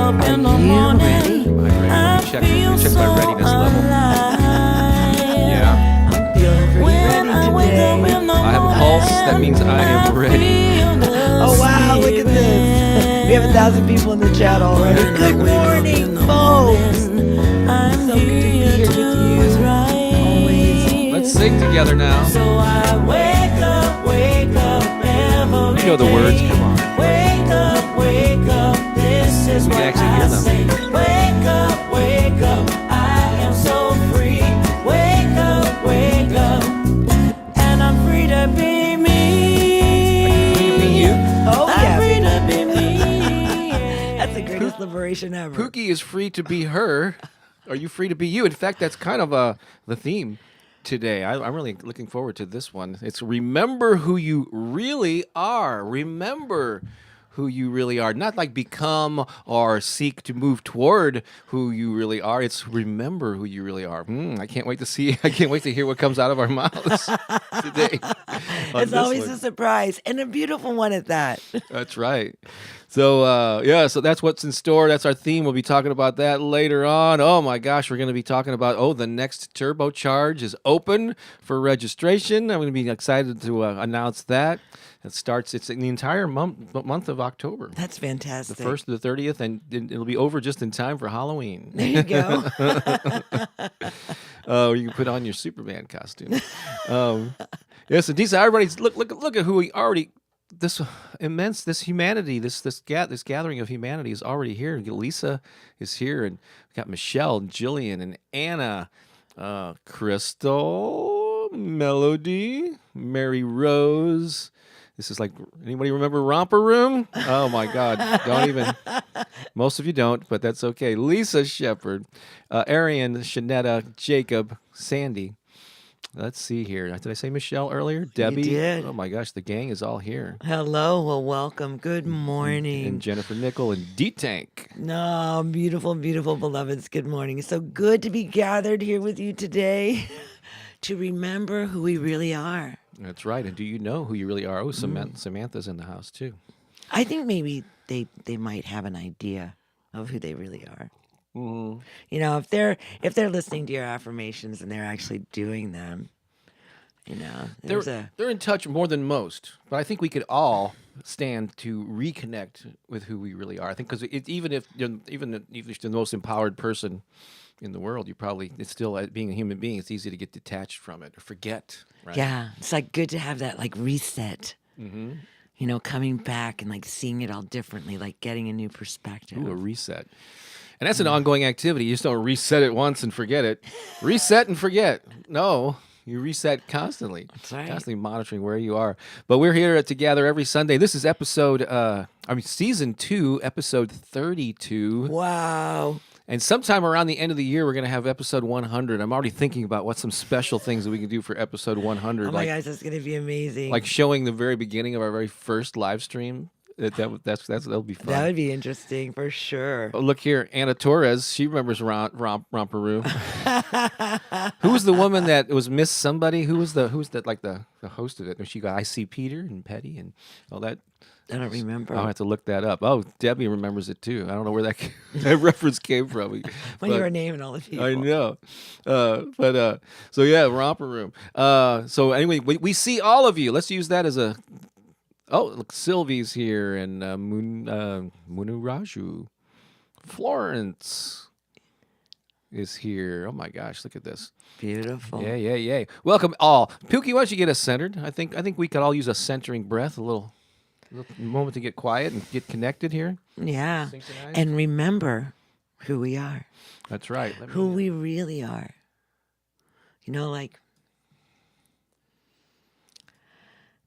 up in the morning, I feel so alive. Yeah. I'm feeling pretty ready today. I have a pulse. That means I am ready. Oh, wow, look at this. We have 1,000 people in the chat already. Good morning, folks. I'm So good to be here with you. Always. Let's sing together now. So I wake up every You know the words, come on. Wake up, this is We what can actually I hear them. say. Wake up, I am so free. Wake up, and I'm free to be me. Free to be you. Oh, I'm yeah. free to be me. That's the greatest liberation ever. Pooki is free to be her. Are you free to be you? In fact, that's kind of the theme today. I'm really looking forward to this one. It's remember who you really are. Remember who you really are. Not like become or seek to move toward who you really are. It's remember who you really are. I can't wait to see. I can't wait to hear what comes out of our mouths today. It's always a surprise and a beautiful one at that. That's right. So, so that's what's in store. That's our theme. We'll be talking about that later on. Oh, my gosh. We're going to be talking about, the next Turbocharge is open for registration. I'm going to be excited to announce that. It's in the entire month of October. That's fantastic. The 1st to the 30th, and it'll be over just in time for Halloween. There you go. You can put on your Superman costume. Yes, and everybody, look at who we already... This humanity, this gathering of humanity is already here. Lisa is here, and we got Michelle, and Jillian, and Anna, Crystal, Melody, Mary Rose. This is like, anybody remember Romper Room? Oh my God, don't even. Most of you don't, but that's okay. Lisa Shepherd, Arian, Shanetta, Jacob, Sandy. Let's see here. Did I say Michelle earlier? Debbie? You did. Oh my gosh, the gang is all here. Hello, well, welcome. Good morning. And Jennifer Nickel and D-Tank. No, beautiful, beautiful beloveds. Good morning. It's so good to be gathered here with you today to remember who we really are. That's right. And do you know who you really are? Oh, Samantha's in the house too. I think maybe they might have an idea of who they really are. Mm-hmm. You know, if they're listening to your affirmations and they're actually doing them, you know, They're in touch more than most, but I think we could all stand to reconnect with who we really are. I think because even if you're the most empowered person in the world, it's still, being a human being, it's easy to get detached from it or forget. Right? Yeah, it's like good to have that like reset. Mm-hmm. You know, coming back and like seeing it all differently, like getting a new perspective. Ooh, a reset. And that's an ongoing activity. You just don't reset it once and forget it. Reset and forget. No, you reset constantly. That's right. Constantly monitoring where you are. But we're here together every Sunday. This is season 2, episode 32. Wow. And sometime around the end of the year, we're going to have episode 100. I'm already thinking about what some special things that we can do for episode 100. Oh my gosh, that's going to be amazing. Like showing the very beginning of our very first live stream. That'll be fun. That would be interesting for sure. Oh, look here, Anna Torres. She remembers Romper Room. Who was the woman that was Miss Somebody? Who was the host of it? She got I See Peter and Petty and all that. I don't remember. I'll have to look that up. Oh, Debbie remembers it too. I don't know where that reference came from. When you were naming all the people. I know. So yeah, Romper Room. So anyway, we see all of you. Let's use that as a... Oh, look, Sylvie's here, and Munuraju. Florence is here. Oh my gosh, look at this. Beautiful. Yeah. Welcome all. Pooki, why don't you get us centered? I think we could all use a centering breath, a little moment to get quiet and get connected here. Yeah. Synchronized. And remember who we are. That's right. Who we really are. You know, like,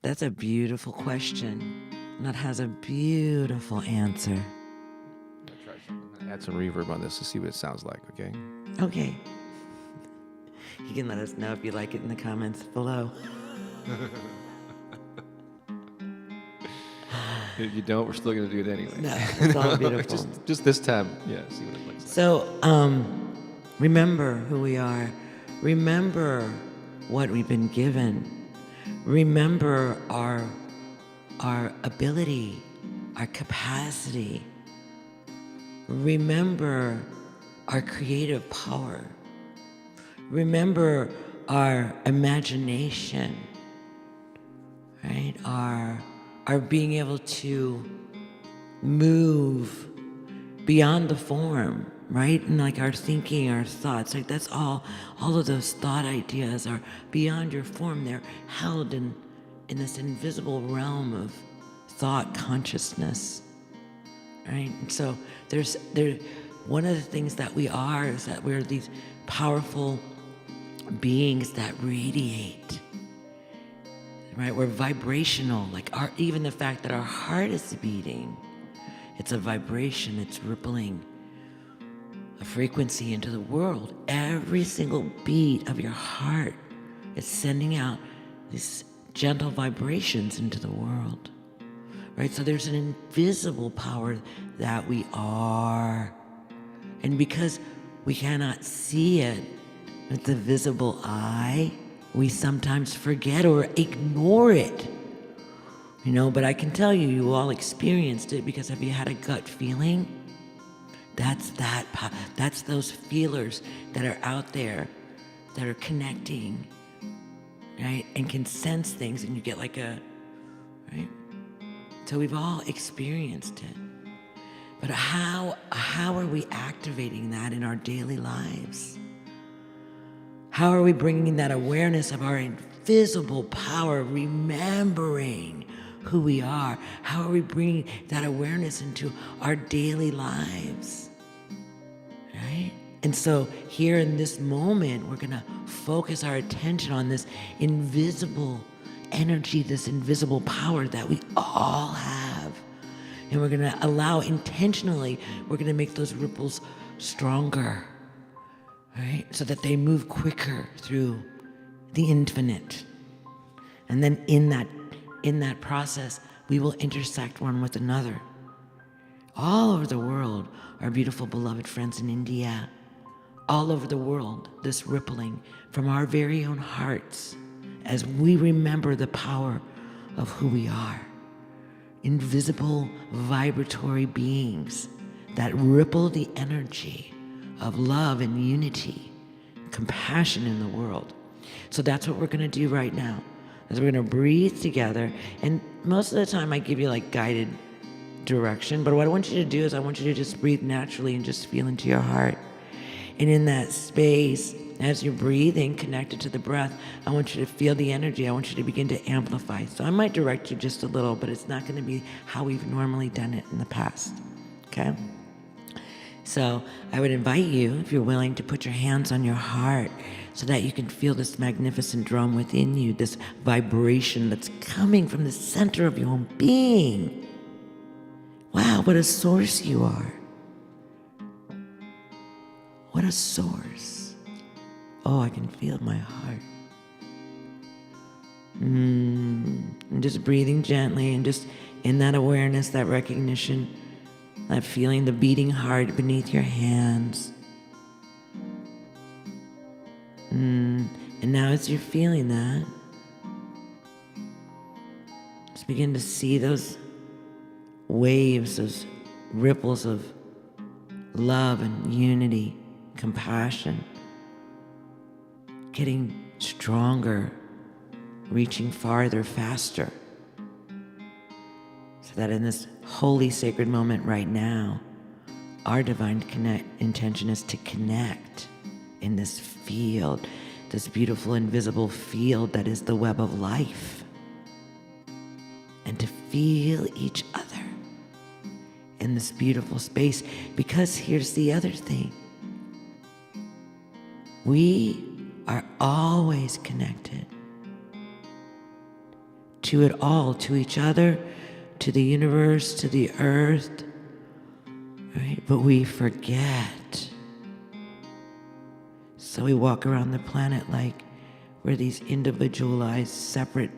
that's a beautiful question that has a beautiful answer. I'm gonna add some reverb on this to see what it sounds like, okay? Okay. You can let us know if you like it in the comments below. If you don't, we're still going to do it anyway. No, it's all beautiful. just this time, yeah, see what it looks like. So, remember who we are. Remember what we've been given. Remember our ability, our capacity. remember our creative power. Remember our imagination, right? Our being able to move beyond the form, right? And like our thinking, our thoughts, like that's all of those thought ideas are beyond your form. They're held in this invisible realm of thought consciousness, right? And so one of the things that we are is that we're these powerful beings that radiate, right? We're vibrational, like even the fact that our heart is beating, it's a vibration, it's rippling a frequency into the world. Every single beat of your heart is sending out these gentle vibrations into the world, right? So there's an invisible power that we are. And because we cannot see it with the visible eye, we sometimes forget or ignore it. But I can tell you, you all experienced it, because have you had a gut feeling? That's those feelers that are out there that are connecting, right? And can sense things, and you get like right? So we've all experienced it. But how are we activating that in our daily lives? How are we bringing that awareness of our invisible power, remembering who we are? How are we bringing that awareness into our daily lives, right? And so here in this moment, we're going to focus our attention on this invisible energy, this invisible power that we all have. And we're going to allow intentionally, we're going to make those ripples stronger, right? So that they move quicker through the infinite. And then in that process, we will intersect one with another. All over the world, our beautiful beloved friends in India, all over the world, this rippling from our very own hearts as we remember the power of who we are. Invisible vibratory beings that ripple the energy of love and unity, compassion in the world. So that's what we're going to do right now. Is we're going to breathe together, and most of the time I give you like guided direction, but what I want you to do is I want you to just breathe naturally and just feel into your heart. And in that space, as you're breathing, connected to the breath, I want you to feel the energy. I want you to begin to amplify. So I might direct you just a little, but it's not going to be how we've normally done it in the past, okay? So I would invite you, if you're willing, to put your hands on your heart so that you can feel this magnificent drum within you, this vibration that's coming from the center of your own being. Wow, what a source you are. What a source. Oh, I can feel my heart. And just breathing gently and just in that awareness, that recognition, that feeling the beating heart beneath your hands. And now as you're feeling that, just begin to see those waves, those ripples of love and unity, compassion, getting stronger, reaching farther, faster. So that in this holy, sacred moment right now, our divine intention is to connect in this field, this beautiful invisible field that is the web of life, and to feel each other in this beautiful space. Because here's the other thing. We are always connected to it all, to each other, to the universe, to the earth, right? But we forget. So we walk around the planet like we're these individualized, separate,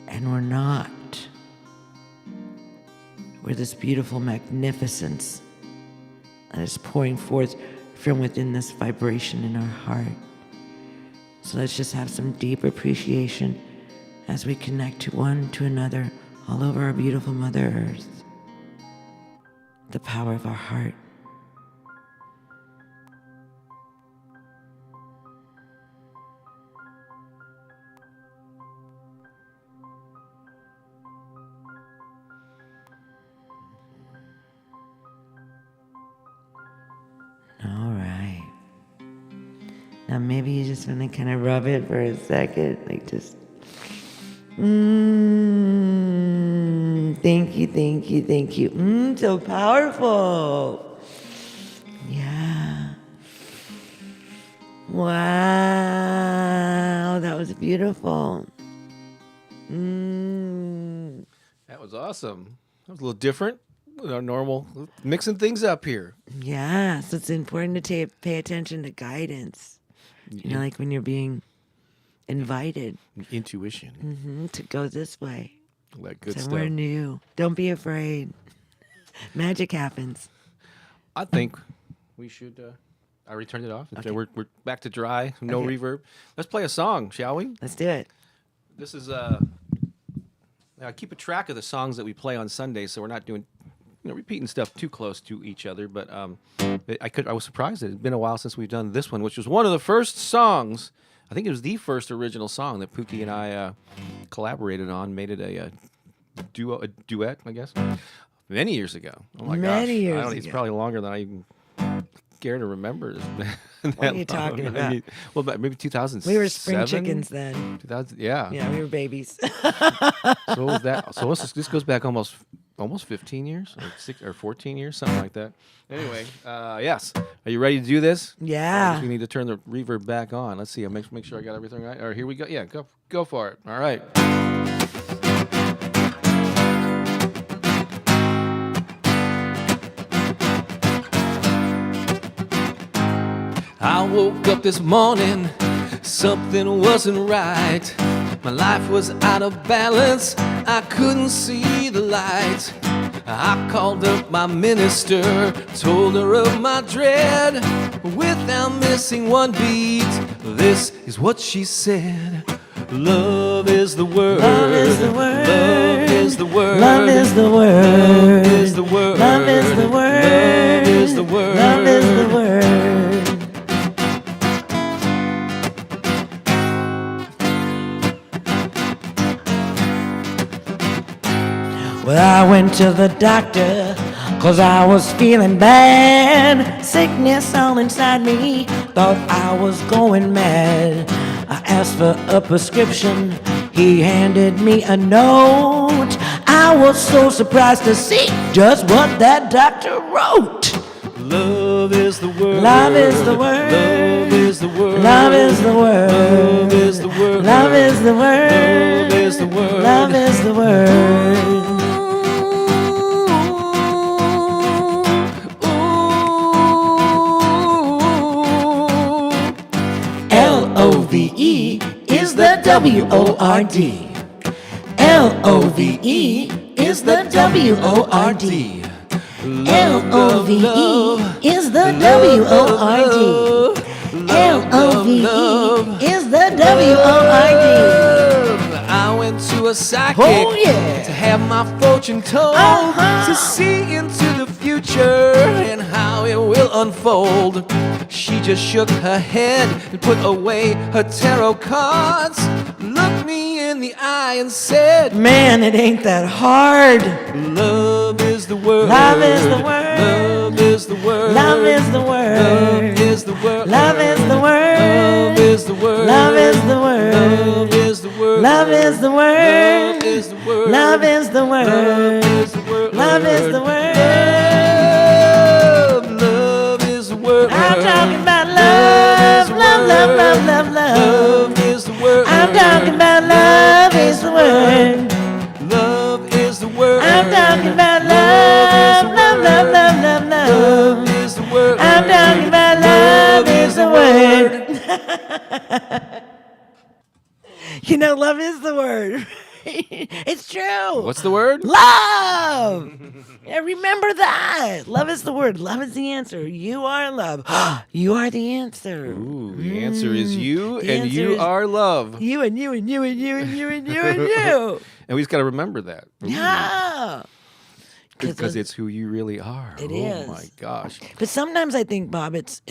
and we're not. We're this beautiful magnificence that is pouring forth from within this vibration in our heart. So let's just have some deep appreciation as we connect to one to another all over our beautiful Mother Earth. The power of our heart. Now maybe you just want to kind of rub it for a second, like just. Thank you, thank you, thank you. So powerful. Yeah. Wow, that was beautiful. That was awesome. That was a little different than our normal, mixing things up here. Yeah, so it's important to pay attention to guidance. You know, like when you're being invited Intuition. to go this way, All that good somewhere stuff. new. Don't be afraid. Magic happens. I think we should. I already turned it off. Okay. We're back to dry, no Okay. reverb. Let's play a song, shall we? Let's do it. This is I keep a track of the songs that we play on Sunday, so we're not doing, repeating stuff too close to each other. But I was surprised that it's been a while since we've done this one, which was one of the first songs. I think it was the first original song that Pooki and I collaborated on, made it a duet, I guess, many years ago. Oh my gosh! Many years It's ago. probably longer than I even care to rember. What are you talking about? Maybe, well, maybe 2007. We were spring chickens then. 2000, yeah. Yeah, we were babies. So what was that? So this goes back almost 15 years, or 14 years, something like that. Anyway, yes. Are you ready to do this? Yeah. We need to turn the reverb back on. Let's see. I'll make sure I got everything right. All right, here we go. Yeah, go for it. All right. I woke up this morning, something wasn't right. My life was out of balance, I couldn't see the light. I called up my minister, told her of my dread. Without missing one beat, this is what she said. Love is the word. Love is the word. Love is the word. Love is the word. Love is the word. Love is the word. Love is the word. Love is the word. Well, I went to the doctor 'cause I was feeling bad. Sickness all inside me, thought I was going mad. I asked for a prescription, he handed me a note. I was so surprised to see just what that doctor wrote. Love is the word. Love is the word. Love is the word. Love is the word. Love is the word. Love is the word. Love is the word. Love is the word. L-O-V-E is the W-O-R-D. L-O-V-E is the W-O-R-D. L-O-V-E is the W-O-R-D. L-O-V-E is the W-O-R-D. I went to a psychic Oh, yeah. to have my fortune told, to see into the future and how it will unfold. She just shook her head and put away her tarot cards, looked me in the eye and said, Man, it ain't that hard. love is the word. Love is the word. Love is the word. Love is the word. Love is the word. Love is the Love word. is the word. Love is the word. Love is the word. Love is the word. Love is the word. Love is the word. Love is the word. Love is the word. Love is the word. I'm talking about love, love, love, love, love, love. Love is the word. I'm talking about love is the word. Love is the word. I'm talking about love, love, love, love, love, love. Love is the word. I'm talking about love is the word. You know, love is the word. It's true. What's the word? Love. Yeah, remember that. Love is the word. Love is the answer. You are love. You are the answer. Ooh, the answer is you, The and answer you is are love. You and you and you and you and you and you and you. And we just got to remember that. Ooh. Yeah. Because it's who you really are. It Oh is. my gosh. But sometimes I think, Bob, it's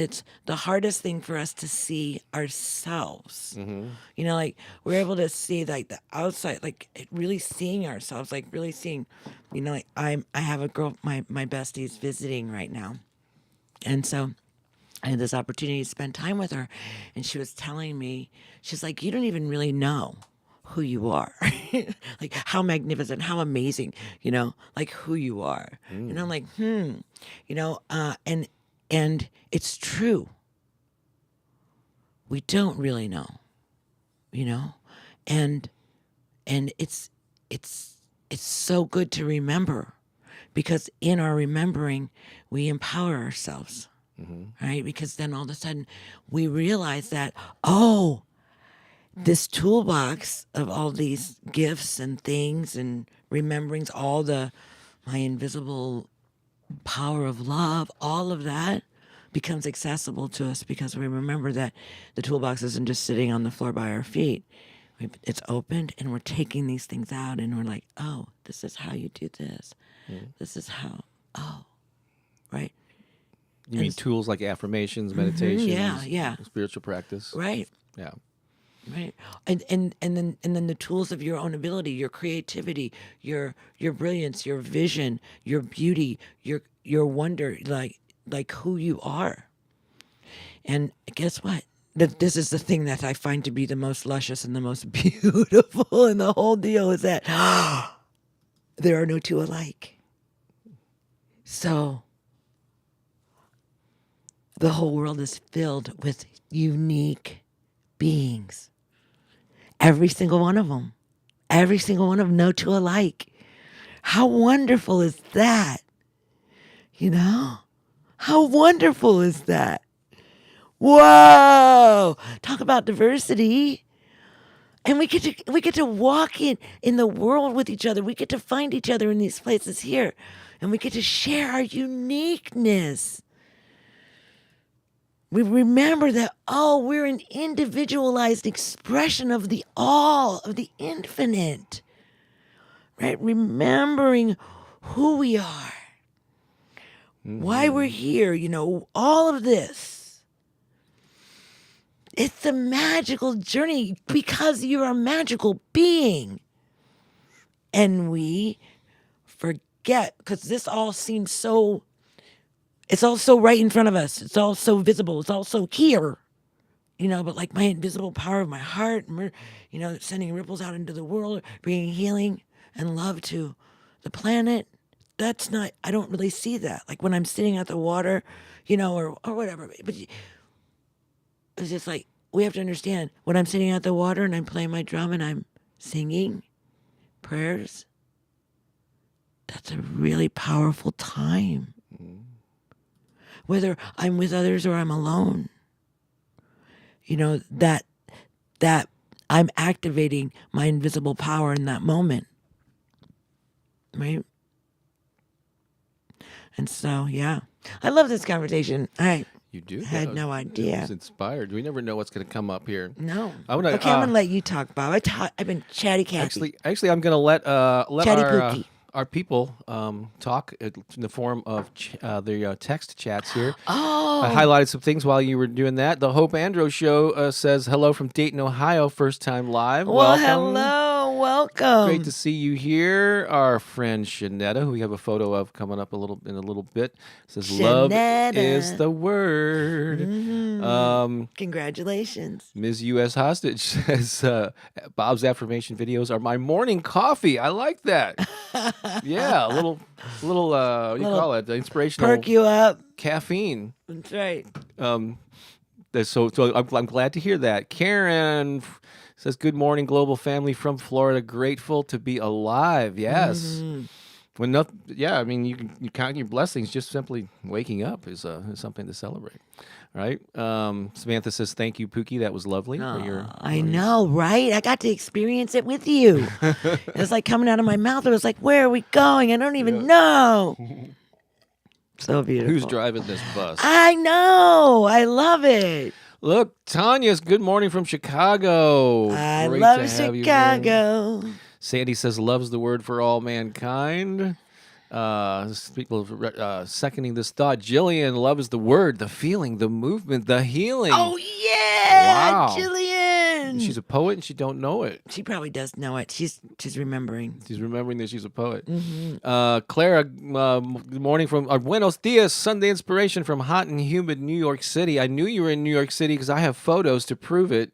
the hardest thing for us to see ourselves. Mm-hmm. You know, like we're able to see like the outside, like really seeing ourselves, like really seeing. You know, like I have a girl, my bestie is visiting right now, and so I had this opportunity to spend time with her, and she was telling me, she's like, you don't even really know who you are. Like how magnificent, how amazing, like who you are. And I'm like, and it's true. We don't really know, and it's so good to remember, because in our remembering we empower ourselves, right? Because then all of a sudden we realize that, oh, this toolbox of all these gifts and things and rememberings, my invisible power of love, all of that becomes accessible to us because we remember that the toolbox isn't just sitting on the floor by our feet. It's opened and we're taking these things out and we're like, oh, this is how you do this. This is how, right? You mean tools like affirmations, meditations, yeah. spiritual practice? Right. Yeah. Right. And then the tools of your own ability, your creativity, your brilliance, your vision, your beauty, your wonder, like who you are. And guess what? This is the thing that I find to be the most luscious and the most beautiful in the whole deal, is that there are no two alike. So the whole world is filled with unique beings. Every single one of them. Every single one of them, no two alike. How wonderful is that? How wonderful is that? Whoa! Talk about diversity. And we get to walk in the world with each other. We get to find each other in these places here. And we get to share our uniqueness. We remember that, we're an individualized expression of the all, of the infinite. Right? Remembering who we are. Why we're here, all of this. It's a magical journey because you're a magical being. And we forget, because this all seems so, it's all so right in front of us. It's all so visible. It's all so here. But like my invisible power of my heart, sending ripples out into the world, bringing healing and love to the planet. I don't really see that. Like when I'm sitting at the water, or whatever. But it's just like, we have to understand, when I'm sitting at the water and I'm playing my drum and I'm singing prayers, that's a really powerful time. Whether I'm with others or I'm alone, that I'm activating my invisible power in that moment, right? And so, yeah, I love this conversation. You do? Had no idea. I was inspired. We never know what's going to come up here. No. I'm I'm gonna let you talk, Bob. I've been chatty Cathy. Actually, I'm going to let Chatty Pooki. Our people talk in the form of the text chats here. Oh. I highlighted some things while you were doing that. The Hope Andro Show says, hello from Dayton, Ohio, first time live. Well, welcome. hello. Welcome. Great to see you here. Our friend Shanetta, who we have a photo of coming up in a little bit, says, love is the word. Congratulations. Ms. U.S. Hostage says, Bob's affirmation videos are my morning coffee. I like that. Yeah, a little what do you call it? The inspirational Perk you up. caffeine. That's right. So I'm glad to hear that. Karen says, good morning, global family from Florida. Grateful to be alive. Yes. When I mean, you count your blessings. Just simply waking up is something to celebrate, right? Samantha says, thank you, Pooki. That was lovely. I know, right? I got to experience it with you. It was like coming out of my mouth. It was like, where are we going? I don't even know. So beautiful. Who's driving this bus? I know. I love it. Look, Tanya's good morning from Chicago. I Great love to have you Chicago. here. Sandy says, loves the word for all mankind. People seconding this thought. Jillian loves the word, the feeling, the movement, the healing. Oh, yeah. Wow. Jillian. fun. She's a poet and she don't know it. She probably does know it. She's remembering. She's remembering that she's a poet. Mm-hmm. Clara, good morning from Buenos Dias, Sunday inspiration from hot and humid New York City. I knew you were in New York City because I have photos to prove it.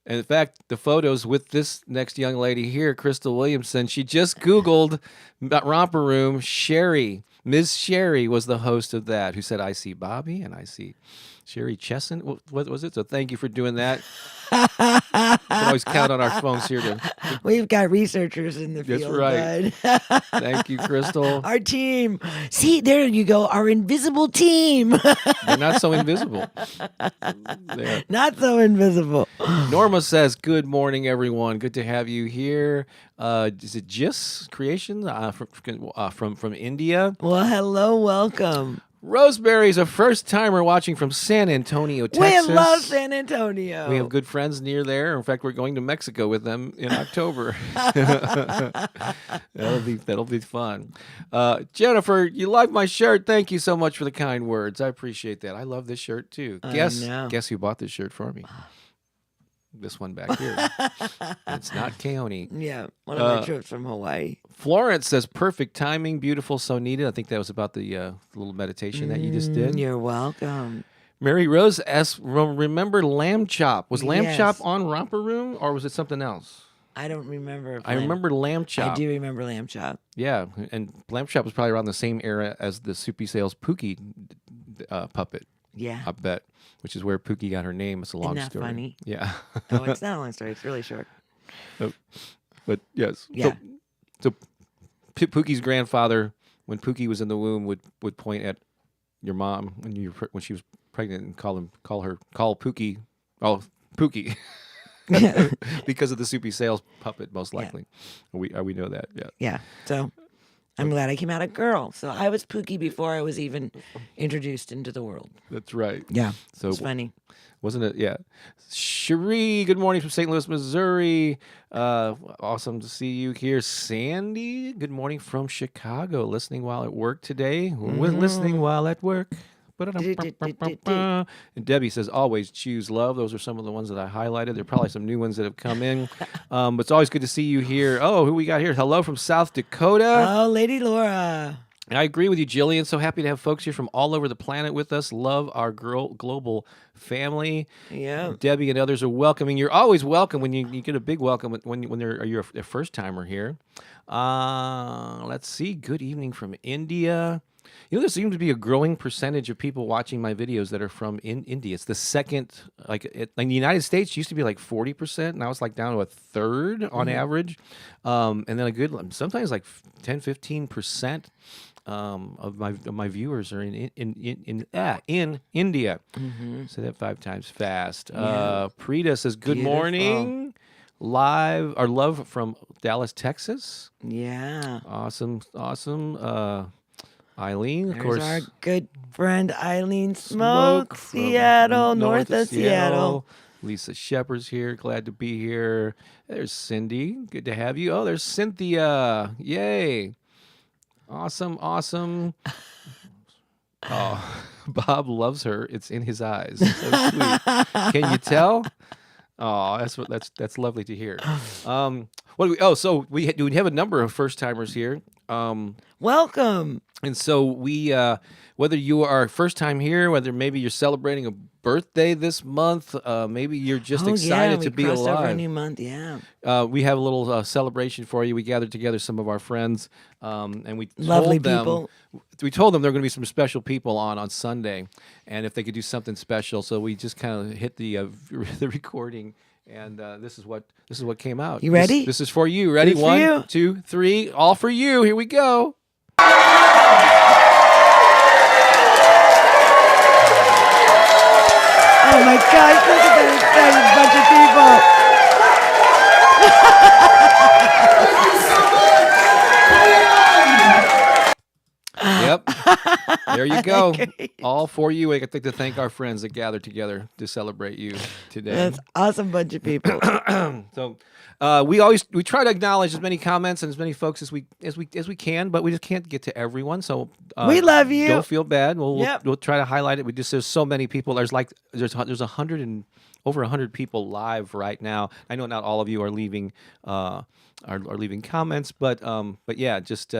And in fact, the photos with this next young lady here, Crystal Williamson, she just Googled Romper Room. Sherry, Ms. Sherry was the host of that, who said, I see Bobby and I see Sherry Chesson. What was it? So thank you for doing that. We can always count on our phones here to. We've got researchers in the That's field. right. Bud. Thank you, Crystal. Our team. See, there you go. Our invisible team. They're not so invisible. Not so invisible. Norma says, good morning, everyone. Good to have you here. Is it Jis Creation from India? Well, hello, welcome. Rosemary's a first-timer watching from San Antonio, Texas. We love San Antonio. We have good friends near there. In fact, we're going to Mexico with them in October. That'll be fun. Jennifer, you like my shirt. Thank you so much for the kind words. I appreciate that. I love this shirt too. Guess who bought this shirt for me? This one back here. It's not Keone. Yeah, one of our trips from Hawaii. Florence says, perfect timing, beautiful, so needed. I think that was about the little meditation that you just did. You're welcome. Mary Rose asks, remember Lamb Chop? Was Lamb Yes. Chop on Romper Room or was it something else? I don't remember. I remember Lamb Chop. I do remember Lamb Chop. Yeah, and Lamb Chop was probably around the same era as the Soupy Sales Pookie puppet. Yeah. I bet, which is where Pookie got her name. It's a long Isn't that story. funny? Yeah. Oh, it's not a long story. It's really short. But yes. Yeah. So Pookie's grandfather, when Pookie was in the womb, would point at your mom when she was pregnant and call Pookie, Pookie, because of the Soupy Sales puppet, most likely. Yeah. We know that. Yeah. Yeah. So I'm glad I came out a girl. So I was Pookie before I was even introduced into the world. That's right. Yeah. So it's funny. Wasn't it? Yeah. Cherie, good morning from St. Louis, Missouri. Awesome to see you here. Sandy, good morning from Chicago. Listening while at work today. We're listening while at work. And Debbie says, always choose love. Those are some of the ones that I highlighted. There are probably some new ones that have come in. But it's always good to see you here. Oh, who we got here? Hello from South Dakota. Oh, Lady Laura. I agree with you, Jillian. So happy to have folks here from all over the planet with us. Love our global family. Yeah. Debbie and others are welcoming. You're always welcome when you get a big welcome when you're a first timer here. Let's see. Good evening from India. You know, there seems to be a growing percentage of people watching my videos that are from India. It's the second, in the United States, it used to be like 40%. Now it's like down to a third on average. And then a good, sometimes like 10, 15% of my viewers are in India. Say that 5 times fast. Yeah. Prita says, good Beautiful. morning. Live, our love from Dallas, Texas. Yeah. Awesome. Eileen, of There's course. our good friend Eileen Smoke, from Seattle, north of Seattle. Lisa Shepard's here. Glad to be here. There's Cindy. Good to have you. Oh, there's Cynthia. Yay. Awesome. Oh, Bob loves her. It's in his eyes. So sweet. Can you tell? Oh, that's lovely to hear. So we have a number of first timers here. Welcome. And so we, whether you are first time here, whether maybe you're celebrating a birthday this month, maybe you're just excited to be crossed alive. over a new month. Yeah. We have a little celebration for you. We gathered together some of our friends, and we Lovely told them, people. We told them there are going to be some special people on Sunday, and if they could do something special. So we just kind of hit the recording, and this is what came out. You ready? This is for you. Ready? This is for 1, you. 2, 3. All for you. Here we go. Oh my gosh, look at that Yep. There you go. Great. All for you. I'd like to thank our friends that gathered together to celebrate you today. That's awesome bunch of people. So we try to acknowledge as many comments and as many folks as we can, but we just can't get to everyone. So We love you. Don't feel bad. We'll Yep. try to highlight it. There's so many people. There's 100 and over 100 people live right now. I know not all of you are leaving are leaving comments, but yeah, just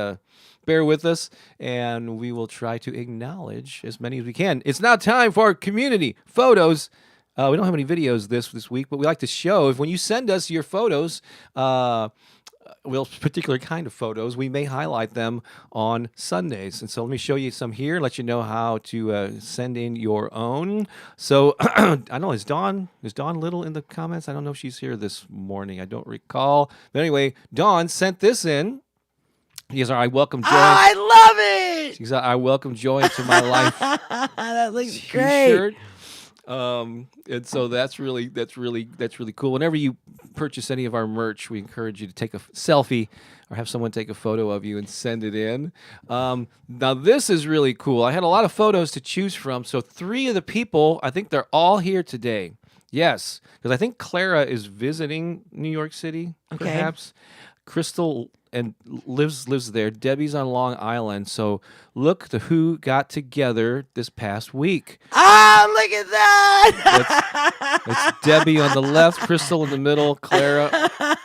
bear with us, and we will try to acknowledge as many as we can. It's now time for community photos. We don't have any videos this week, but we like to show if when you send us your photos. Well, particular kind of photos, we may highlight them on Sundays. And so let me show you some here, let you know how to send in your own. So I don't know, is Dawn Little in the comments? I don't know if she's here this morning. I don't recall. But anyway, Dawn sent this in. He says, I welcome joy. Oh, I love it. She says, I welcome joy into my life. That looks great. T-shirt. And so that's really cool. Whenever you purchase any of our merch, we encourage you to take a selfie or have someone take a photo of you and send it in. Now this is really cool. I had a lot of photos to choose from. So 3 of the people, I think they're all here today. Yes, because I think Clara is visiting New York City, perhaps. Crystal and lives there. Debbie's on Long Island. So look to who got together this past week. Oh, look at that! It's Debbie on the left, Crystal in the middle, Clara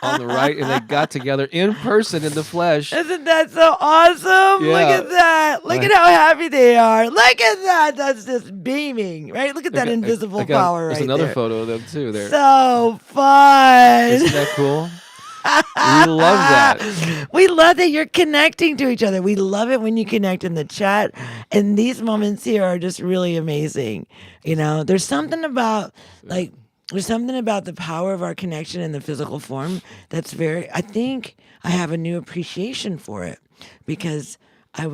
on the right, and they got together in person in the flesh. Isn't that so awesome? Yeah. Look at that. Look at how happy they are. Look at that. That's just beaming, right? Look at that invisible power There's right another there. photo of them too there. So fun. Isn't that cool? We love that. We love that you're connecting to each other. We love it when you connect in the chat. And these moments here are just really amazing. You know, there's something about the power of our connection in the physical form that's I think I have a new appreciation for it because I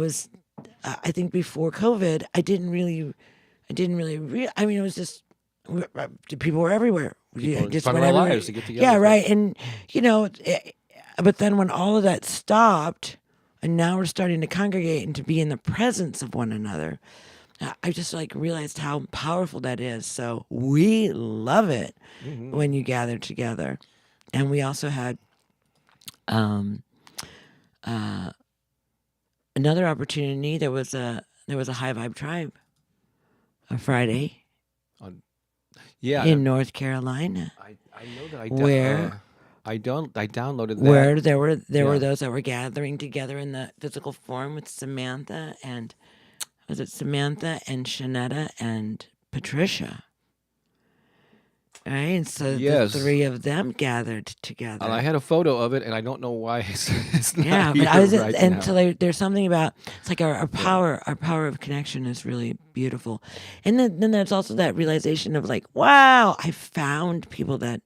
think before COVID, I didn't really I mean, it was just, people were everywhere. People Just fun went of our everywhere. lives to get together. Yeah, right. And, you know, but then when all of that stopped and now we're starting to congregate and to be in the presence of one another, I just realized how powerful that is. So we love it when you gather together. And we also had another opportunity. There was a High Vibe Tribe on Friday. Yeah, In North Carolina. I know that I downloaded that. Where there were those that were gathering together in the physical form with Samantha and Shanetta and Patricia. Right? And so the 3 of them gathered together. And I had a photo of it, and I don't know why it's not Yeah, here but I was right and now. so there's something about it's like our power of connection is really beautiful. And then there's also that realization of wow, I found people that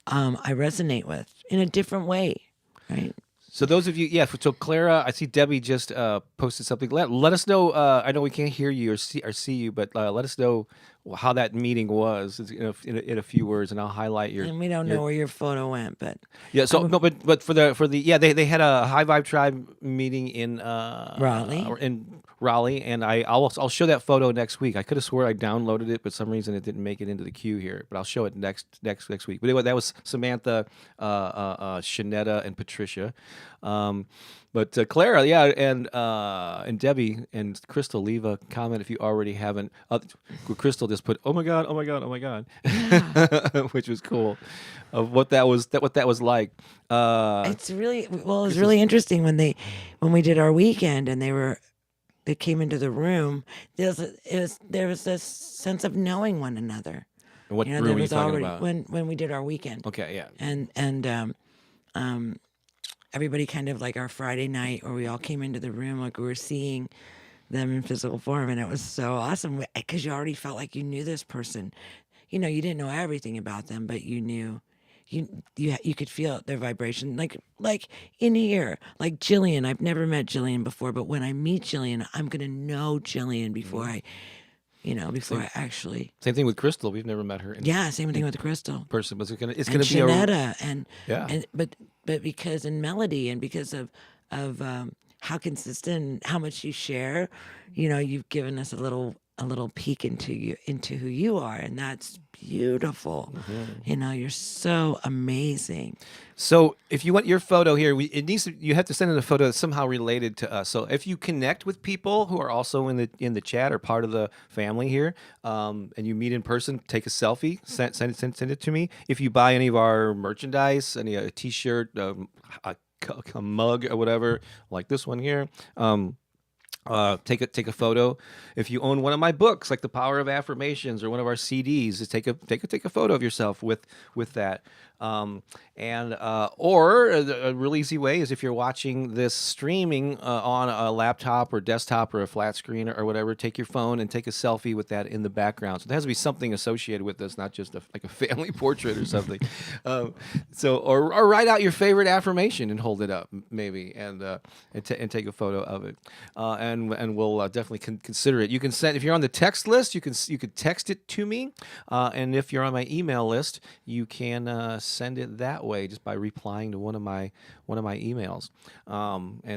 I resonate with in a different way, right? So those of you, so Clara, I see Debbie just posted something. Let us know. I know we can't hear you or see you, but let us know how that meeting was in a few words, and I'll highlight your. And we don't know where your photo went, but yeah. So no, but for the they had a High Vibe Tribe meeting in Raleigh, and I'll show that photo next week. I could have swore I downloaded it, but for some reason it didn't make it into the queue here. But I'll show it next week. But anyway, that was Samantha, Shanetta, and Patricia. But Clara, and Debbie and Crystal, leave a comment if you already haven't. Crystal just put, oh my god, which was cool, of what that was like. It's really it was really interesting when we did our weekend and they came into the room. There was this sense of knowing one another. And what room there are you was talking already about? when we did our weekend. Okay, yeah. And everybody kind of our Friday night, where we all came into the room we were seeing them in physical form, and it was so awesome because you already felt like you knew this person. You didn't know everything about them, but you knew. You could feel their vibration, like in here, like Jillian. I've never met Jillian before, but when I meet Jillian, I'm gonna know Jillian before I actually. Same thing with Crystal. We've never met her. Same thing with Crystal. Person, but it's gonna be Shanetta but because in Melody and because of how consistent, how much you share, you've given us a little a little peek into who you are, and that's beautiful. You're so amazing. So if you want your photo here, you have to send in a photo that's somehow related to us. So if you connect with people who are also in the chat or part of the family here, and you meet in person, take a selfie, send it to me. If you buy any of our merchandise, a T-shirt, a mug or whatever, like this one here. Take a photo. If you own one of my books, like The Power of Affirmations, or one of our CDs, just take a photo of yourself with that. Or a real easy way is if you're watching this streaming on a laptop or desktop or a flat screen or whatever, take your phone and take a selfie with that in the background. So there has to be something associated with this, not just like a family portrait or something. Or write out your favorite affirmation and hold it up, maybe, and take a photo of it. And we'll definitely consider it. You can send, if you're on the text list, you could text it to me, and if you're on my email list, you can send it that way just by replying to one of my emails.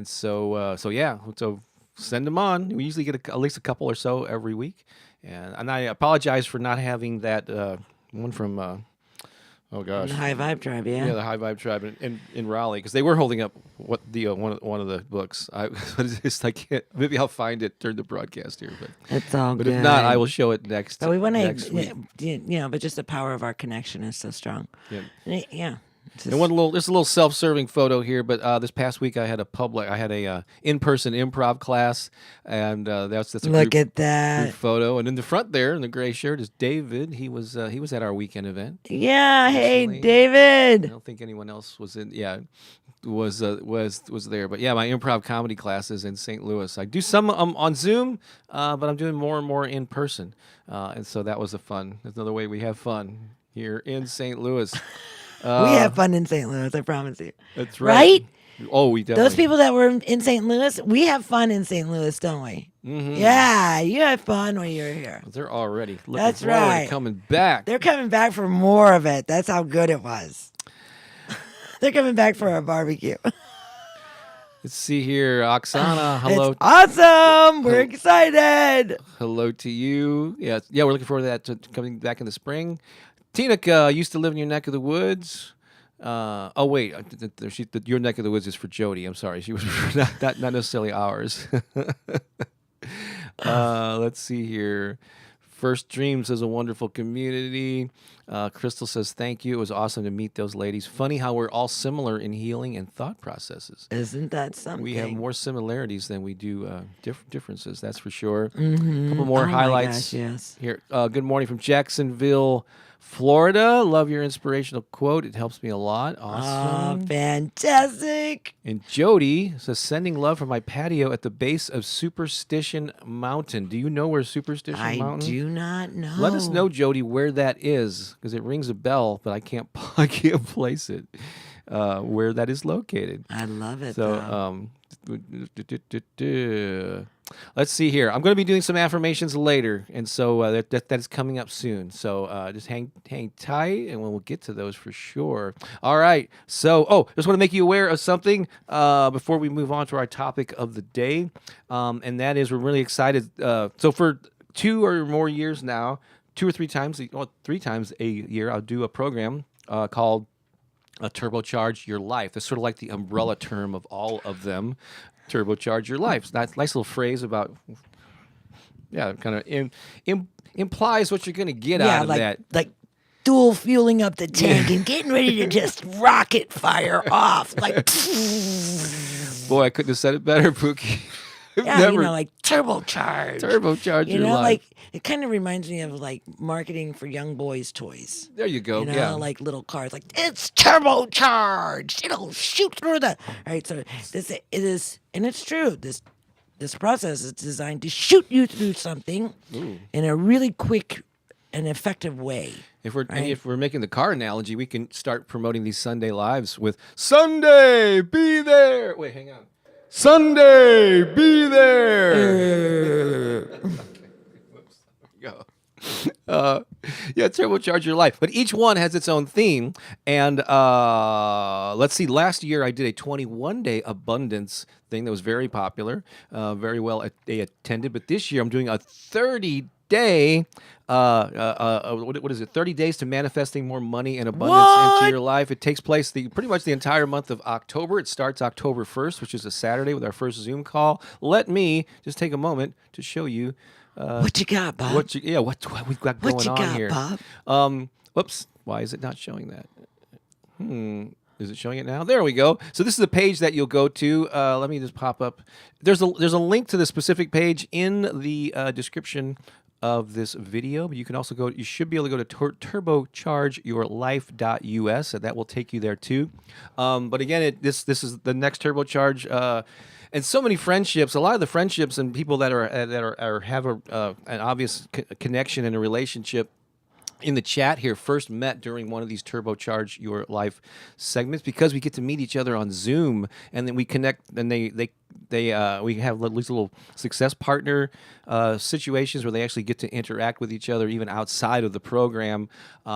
So send them on. We usually get at least a couple or so every week, and I apologize for not having that one from. Oh gosh, The High Vibe Tribe, yeah. Yeah, the High Vibe Tribe in Raleigh, because they were holding up one of the books. I can't. Maybe I'll find it during the broadcast here, but It's all but good. if not, I will show it next. But we want next week. but just the power of our connection is so strong. Yeah. Yeah. It's And just- there's a little self-serving photo here, but this past week I had a in-person improv class, and that's a Look group, at that. group photo. And in the front there, in the gray shirt, is David. He was at our weekend event. Yeah. Hey, Recently. I David. don't think anyone else was in. Yeah, was there. But yeah, my improv comedy classes in St. Louis. I do some on Zoom, but I'm doing more and more in person, and so that was That's another way we have fun here in St. Louis. We have fun in St. Louis, I promise you. That's right. Right? Oh, we definitely. Those people that were in St. Louis, we have fun in St. Louis, don't we? Mm-hmm. Yeah, you have fun when you're here. They're already looking That's forward to right. coming back. They're coming back for more of it. That's how good it was. They're coming back for a barbecue. Let's see here, Oksana. Hello. It's awesome. We're excited. Hello to you. Yeah, we're looking forward to that coming back in the spring. Tina used to live in your neck of the woods. Oh wait, your neck of the woods is for Jody. I'm sorry, she was not necessarily ours. Let's see here. First Dreams is a wonderful community. Crystal says thank you. It was awesome to meet those ladies. Funny how we're all similar in healing and thought processes. Isn't that something? We have more similarities than we do differences. That's for sure. Mm-hmm. A couple more highlights. My gosh, yes. Here, good morning from Jacksonville, Florida. Love your inspirational quote. It helps me a lot. Awesome. Oh, fantastic. And Jody says, sending love from my patio at the base of Superstition Mountain. Do you know where Superstition I Mountain? do not know. Let us know, Jody, where that is, because it rings a bell, but I can't place it. Where that is located. I love it. So, let's see here. I'm going to be doing some affirmations later, and so that is coming up soon. So just hang tight, and we'll get to those for sure. All right. So, just want to make you aware of something before we move on to our topic of the day, and that is we're really excited. So for 2 or more years now, 2 or 3 times, 3 times a year, I'll do a program called Turbocharge Your Life. That's sort of like the umbrella term of all of them. Turbocharge your life. It's that nice little phrase about, kind of implies what you're going to get out of that. Like dual fueling up the tank and getting ready to just rocket fire off. Like, Boy, I couldn't have said it better, Pooki. yeah, like turbocharge. Turbocharge your life. Like it kind of reminds me of like marketing for young boys' toys. There you go. Like little cars. Like it's turbocharged. It'll shoot through the. All right, so it is, and it's true. This process is designed to shoot you through something in a really quick and effective way. If we're making the car analogy, we can start promoting these Sunday lives with Sunday, be there. Wait, hang on. Sunday, be there. Go. Turbocharge your life. But each one has its own theme. And let's see. Last year I did a 21-day abundance thing that was very popular, very well attended. But this year I'm doing a 30 today. What is it? 30 days to manifesting more money and abundance into your life. It takes place pretty much the entire month of October. It starts October 1st, which is a Saturday, with our first Zoom call. Let me just take a moment to show you what you got, Bob? what we've got going What you on got, here. Bob? Whoops! Why is it not showing that? Is it showing it now? There we go. So this is the page that you'll go to. Let me just pop up. There's a link to the specific page in the description of this video, but you can also go. You should be able to go to turbochargeyourlife.us, and that will take you there too. But again, this is the next turbocharge. And so many friendships. A lot of the friendships and people that have an obvious connection in a relationship in the chat here first met during one of these Turbocharge Your Life segments, because we get to meet each other on Zoom, and then we connect, and we have these little success partner situations where they actually get to interact with each other even outside of the program.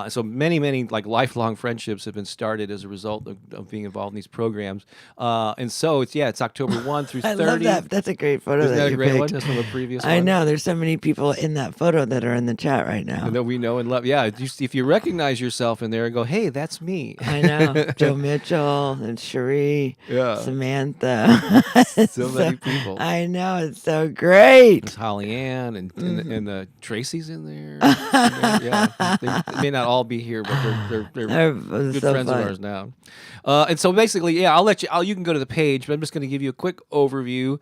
So many like lifelong friendships have been started as a result of being involved in these programs. And so it's October 1 through 30. I love that. That's a great photo. Isn't that you a great picked. one? That's from a previous one. I know. There's so many people in that photo that are in the chat right now. That we know and love. Yeah, if you recognize yourself in there and go, hey, that's me. I know. Joe Mitchell and Cherie, Samantha. So many people. I know. It's so great. There's Holly Ann and Tracy's in there. Yeah, they may not all be here, but they're good so friends fun. of ours now. And so basically, I'll let you. You can go to the page, but I'm just going to give you a quick overview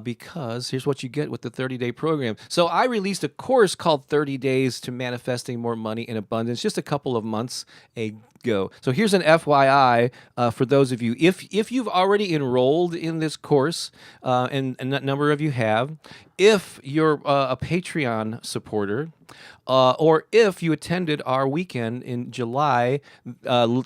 because here's what you get with the 30-day program. So I released a course called 30 Days to Manifesting More Money and Abundance just a couple of months ago. So here's an FYI for those of you. If you've already enrolled in this course, and a number of you have, if you're a Patreon supporter, or if you attended our weekend in July,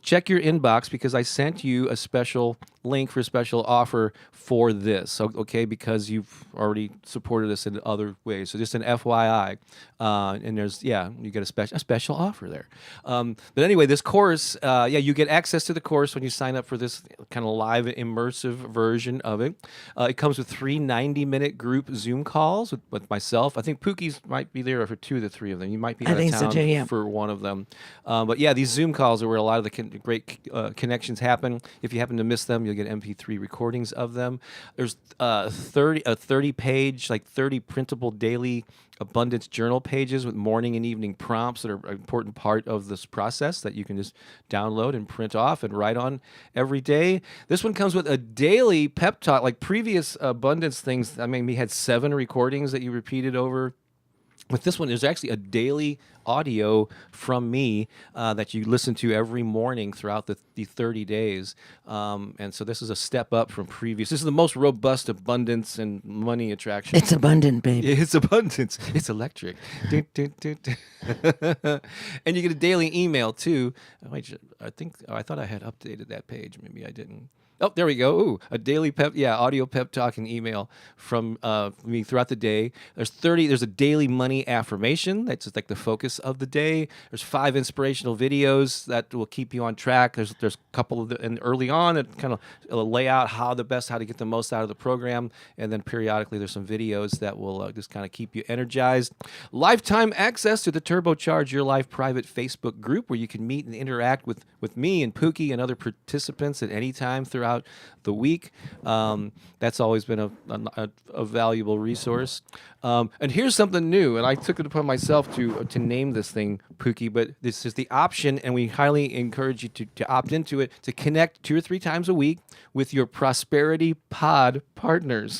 check your inbox, because I sent you a special link for a special offer for this, okay, because you've already supported us in other ways. So just an FYI, and there's, you get a special offer there. But anyway, this course, you get access to the course when you sign up for this kind of live immersive version of it. It comes with 3 90-minute group Zoom calls with myself. I think Pookies might be there for 2 of the 3 of them. You might be out of town so too, yeah. for one of them. But these Zoom calls are where a lot of the great connections happen. If you happen to miss them, you'll get MP3 recordings of them. There's 30-page, like 30 printable daily abundance journal pages with morning and evening prompts that are an important part of this process that you can just download and print off and write on every day. This one comes with a daily pep talk, like previous abundance things. I mean, we had 7 recordings that you repeated over. With this one, there's actually a daily audio from me that you listen to every morning throughout the 30 days. And so this is a step up from previous. This is the most robust abundance and money attraction. It's abundant, baby. It's abundance. It's electric. And you get a daily email, too. I thought I had updated that page. Maybe I didn't. Oh, there we go. Ooh, a daily audio pep talk and email from me throughout the day. There's a daily money affirmation. That's just like the focus of the day. There's 5 inspirational videos that will keep you on track. There's a couple of and early on that kind of lay out how to get the most out of the program. And then periodically there's some videos that will just kind of keep you energized. Lifetime access to the Turbocharge Your Life private Facebook group, where you can meet and interact with me and Pooki and other participants at any time throughout the week. That's always been a valuable resource. And here's something new, and I took it upon myself to name this thing Pooki, but this is the option, and we highly encourage you to opt into it, to connect 2 or 3 times a week with your Prosperity Pod partners.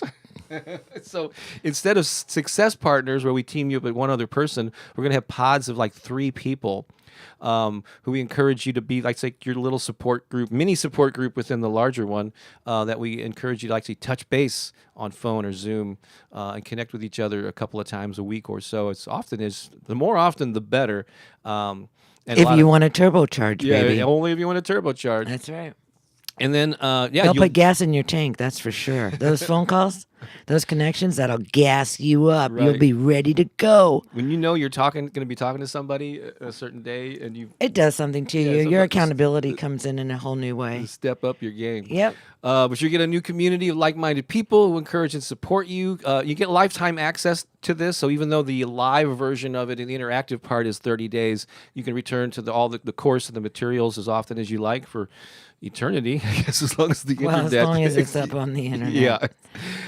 So instead of success partners where we team you up with one other person, we're going to have pods of like 3 people who we encourage you to be like your little support group, mini support group within the larger one, that we encourage you to actually touch base on phone or Zoom and connect with each other a couple of times a week or so. The more often, the better. And if you want to turbocharge, baby. Only if you want to turbocharge. That's right. And then, They'll put gas in your tank, that's for sure. Those phone calls, Those connections that'll gas you up. You'll Right. be ready to go. When you know you're going to be talking to somebody a certain day, and you It does something to you. so Your just accountability comes in a whole new way. step up your game. Yep. But you get a new community of like-minded people who encourage and support you. You get lifetime access to this. So even though the live version of it and the interactive part is 30 days, you can return to all the course and the materials as often as you like for eternity, I guess, as long as the Well, internet. as long as it's up on the internet. Yeah.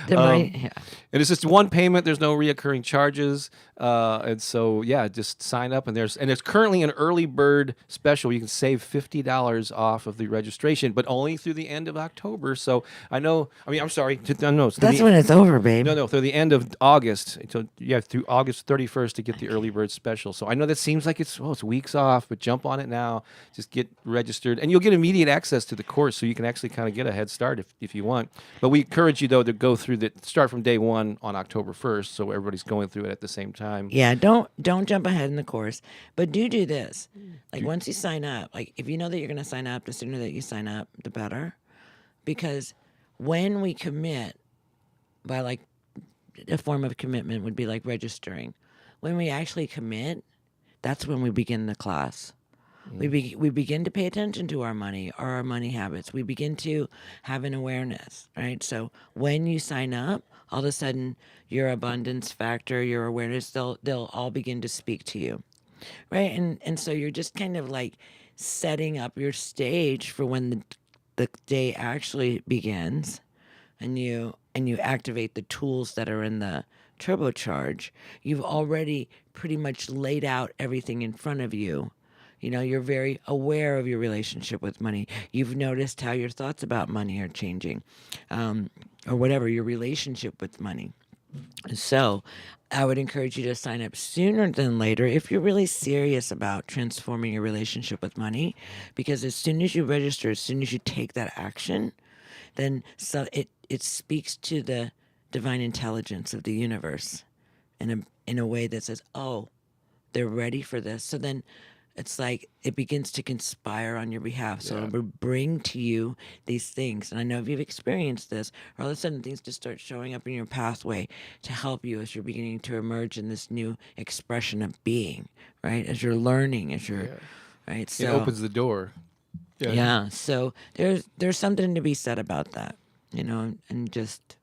Yeah. And it's just one payment. There's no reoccurring charges. And so, yeah, just sign up. And there's currently an early bird special. You can save $50 off of the registration, but only through the end of October. So I'm sorry. No, That's when it's over, babe. no, through the end of August. So through August 31st to get the early bird special. So I know that seems like it's weeks off, but jump on it now. Just get registered, and you'll get immediate access to the course, so you can actually kind of get a head start if you want. But we encourage you though to go through start from day one on October 1st, so everybody's going through it at the same time. Yeah, don't jump ahead in the course, but do this. Like once you sign up, like if you know that you're going to sign up, the sooner that you sign up, the better. Because when we commit, by like a form of commitment would be like registering. When we actually commit, that's when we begin the class. We begin to pay attention to our money or our money habits. We begin to have an awareness, right? So when you sign up, all of a sudden your abundance factor, your awareness, they'll all begin to speak to you, right? And so you're just kind of like setting up your stage for when the day actually begins, and you activate the tools that are in the turbocharge. You've already pretty much laid out everything in front of you. You know, you're very aware of your relationship with money. You've noticed how your thoughts about money are changing, or whatever, your relationship with money. So I would encourage you to sign up sooner than later if you're really serious about transforming your relationship with money, because as soon as you register, as soon as you take that action, then it speaks to the divine intelligence of the universe in a way that says, oh, they're ready for this. So then it's like it begins to conspire on your behalf. So it will bring to you these things. And I know if you've experienced this, or all of a sudden things just start showing up in your pathway to help you as you're beginning to emerge in this new expression of being, right? As you're learning, right? So It opens the door. yeah. So there's something to be said about that, and just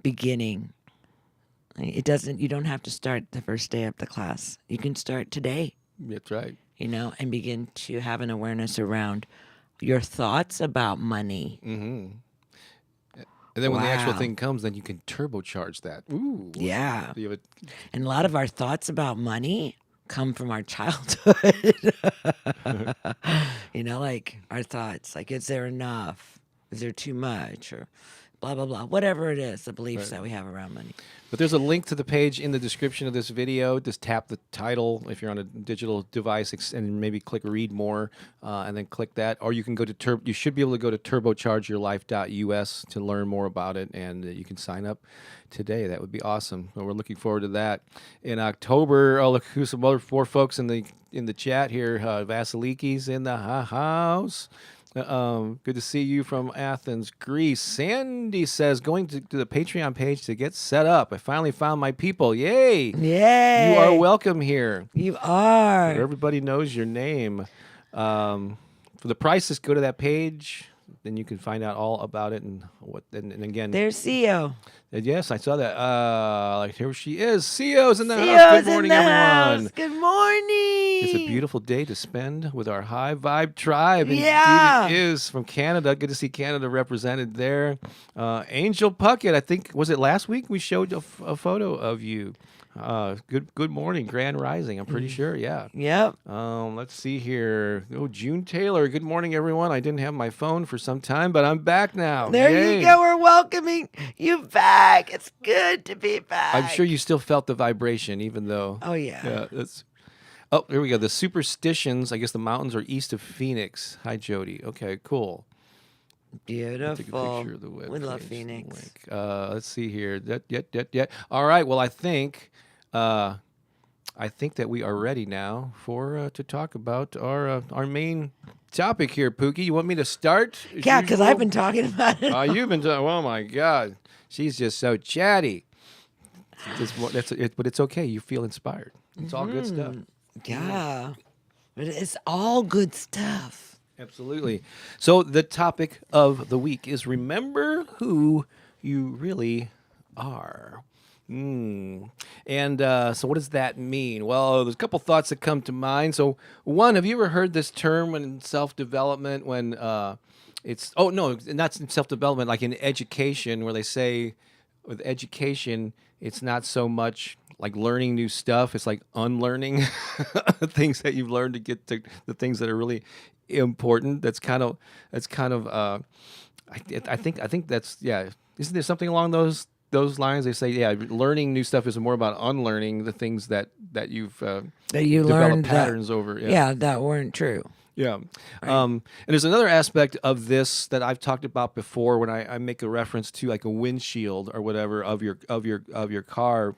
beginning. You don't have to start the first day of the class. You can start today. That's right. And begin to have an awareness around your thoughts about money. Mm-hmm. And then when the actual Wow. thing comes, then you can turbocharge that. Ooh. Yeah. You have And a lot of our thoughts about money come from our childhood. Like our thoughts, like, is there enough? Is there too much? Or blah, blah, blah. Whatever it is, the beliefs that we have around money. But there's a link to the page in the description of this video. Just tap the title if you're on a digital device and maybe click read more and then click that. Or you can go to you should be able to go to turbochargeyourlife.us to learn more about it, and you can sign up today. That would be awesome. Well, we're looking forward to that. In October, look who's some other four folks in the chat here. Vasiliki's in the house. Good to see you from Athens, Greece. Sandy says, going to the Patreon page to get set up. I finally found my people. Yay! Yay! You are welcome here. You are. Everybody knows your name. For the prices, go to that page. Then you can find out all about it and and again. There's CEO. Yes, I saw that. Here she is. CEO's in the house. CEO's Good morning, in the everyone. house. Good morning. It's a beautiful day to spend with our high vibe tribe. Yeah. Indeed it is, from Canada. Good to see Canada represented there. Angel Puckett, I think, was it last week we showed a photo of you? Good morning, Grand Rising. I'm pretty sure, yeah. Yep. Let's see here. Oh, June Taylor. Good morning, everyone. I didn't have my phone for some time, but I'm back now. There Yay. you go. We're welcoming you back. It's good to be back. I'm sure you still felt the vibration, even though. Oh, yeah. Yeah, that's. Oh, here we go. The Superstitions. I guess the mountains are east of Phoenix. Hi, Jody. Okay, cool. Beautiful. Take a picture of the web We love page Phoenix. link. Let's see here. All right. Well, I think I think that we are ready now for to talk about our main topic here, Pookie. You want me to start? As Yeah, because I've usual? been talking about it. You've been talking. Oh my God, she's just so chatty. But it's okay. You feel inspired. It's all good stuff. Yeah. But it's all good stuff. Absolutely. So the topic of the week is remember who you really are. And so what does that mean? Well, there's a couple thoughts that come to mind. So one, have you ever heard this term in self-development when it's, oh, no, not in self-development, like in education where they say with education, it's not so much like learning new stuff. It's like unlearning things that you've learned to get to the things that are really important. I think that's, yeah. Isn't there something along those lines? They say, yeah, learning new stuff is more about unlearning the things that you've That you developed learned patterns over. Yeah, that weren't true. Yeah. And there's another aspect of this that I've talked about before when I make a reference to like a windshield or whatever of your car.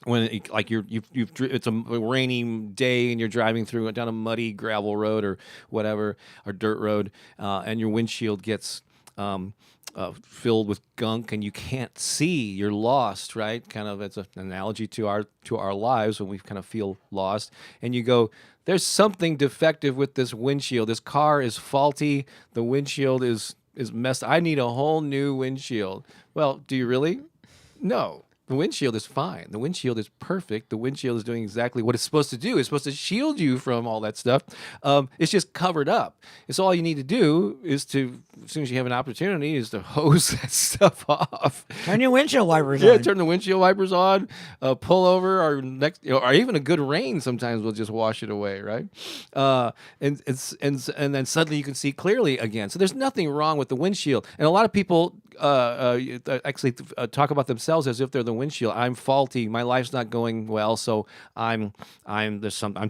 When it's a rainy day and you're driving through down a muddy gravel road or whatever, or dirt road, and your windshield gets filled with gunk and you can't see, you're lost, right? Kind of, it's an analogy to our lives when we kind of feel lost, and you go, there's something defective with this windshield. This car is faulty. The windshield is messed. I need a whole new windshield. Well, do you really? No. The windshield is fine. The windshield is perfect. The windshield is doing exactly what it's supposed to do. It's supposed to shield you from all that stuff. It's just covered up. It's all you need to do is to, as soon as you have an opportunity, is to hose that stuff off. Turn your windshield wipers Yeah, on. turn the windshield wipers on, pull over, or even a good rain sometimes will just wash it away, right? And then suddenly you can see clearly again. So there's nothing wrong with the windshield. And a lot of people actually talk about themselves as if they're the windshield. I'm faulty. My life's not going well, so I'm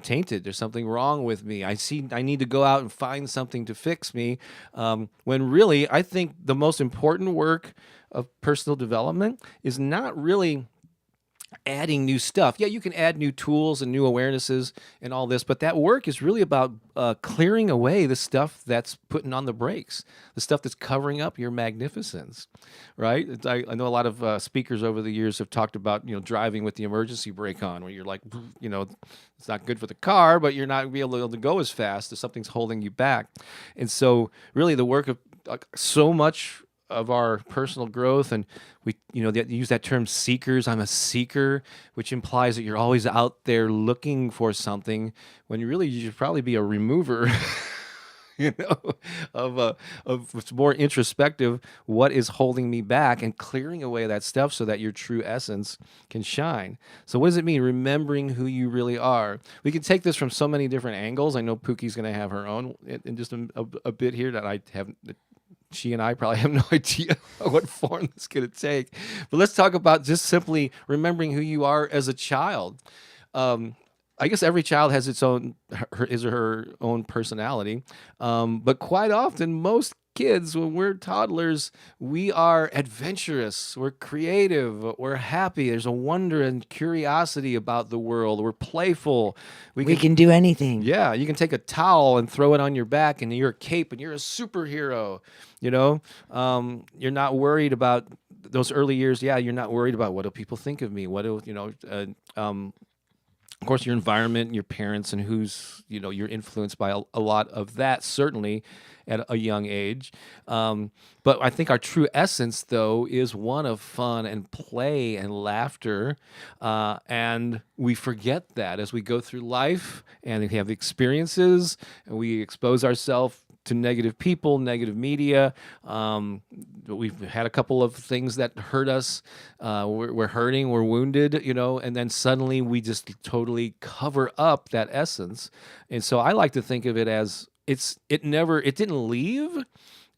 tainted. There's something wrong with me. I need to go out and find something to fix me. When really, I think the most important work of personal development is not really adding new stuff. Yeah, you can add new tools and new awarenesses and all this, but that work is really about clearing away the stuff that's putting on the brakes, the stuff that's covering up your magnificence, right? I know a lot of speakers over the years have talked about, driving with the emergency brake on, where you're like, it's not good for the car, but you're not going to be able to go as fast if something's holding you back. And so really the work of so much of our personal growth, and we they use that term seekers. I'm a seeker, which implies that you're always out there looking for something, when you should probably be a remover of what's more introspective, what is holding me back, and clearing away that stuff so that your true essence can shine. So what does it mean, remembering who you really are? We can take this from so many different angles. I know Pookie's going to have her own in just a bit here that I haven't. She and I probably have no idea what form this is going to take. But let's talk about just simply remembering who you are as a child. I guess every child has his or her own personality. But quite often, most kids, when we're toddlers, we are adventurous, we're creative, we're happy. There's a wonder and curiosity about the world. We're playful. We can do anything. Yeah, you can take a towel and throw it on your back, and you're a cape, and you're a superhero. You're not worried about those early years. Yeah, you're not worried about what do people think of me. Of course, your environment, your parents, and you're influenced by a lot of that, certainly at a young age. But I think our true essence, though, is one of fun and play and laughter. And we forget that as we go through life and we have experiences and we expose ourselves to negative people, negative media. We've had a couple of things that hurt us. We're hurting, we're wounded, and then suddenly we just totally cover up that essence. And so I like to think of it as it didn't leave.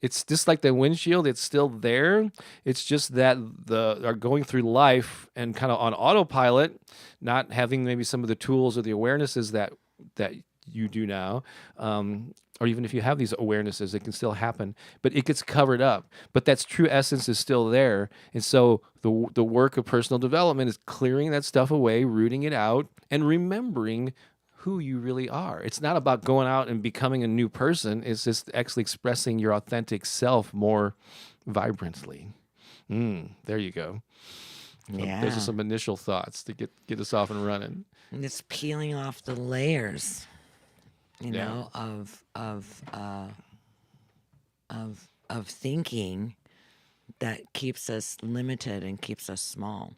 It's just like the windshield. It's still there. It's just that are going through life and kind of on autopilot, not having maybe some of the tools or the awarenesses that you do now. or even if you have these awarenesses, it can still happen, but it gets covered up. But that's true essence is still there. And so the work of personal development is clearing that stuff away, rooting it out, and remembering who you really are. It's not about going out and becoming a new person. It's just actually expressing your authentic self more vibrantly. There you go. Yeah. Those are some initial thoughts to get us off and running. And it's peeling off the layers, you Yeah. know, of thinking that keeps us limited and keeps us small,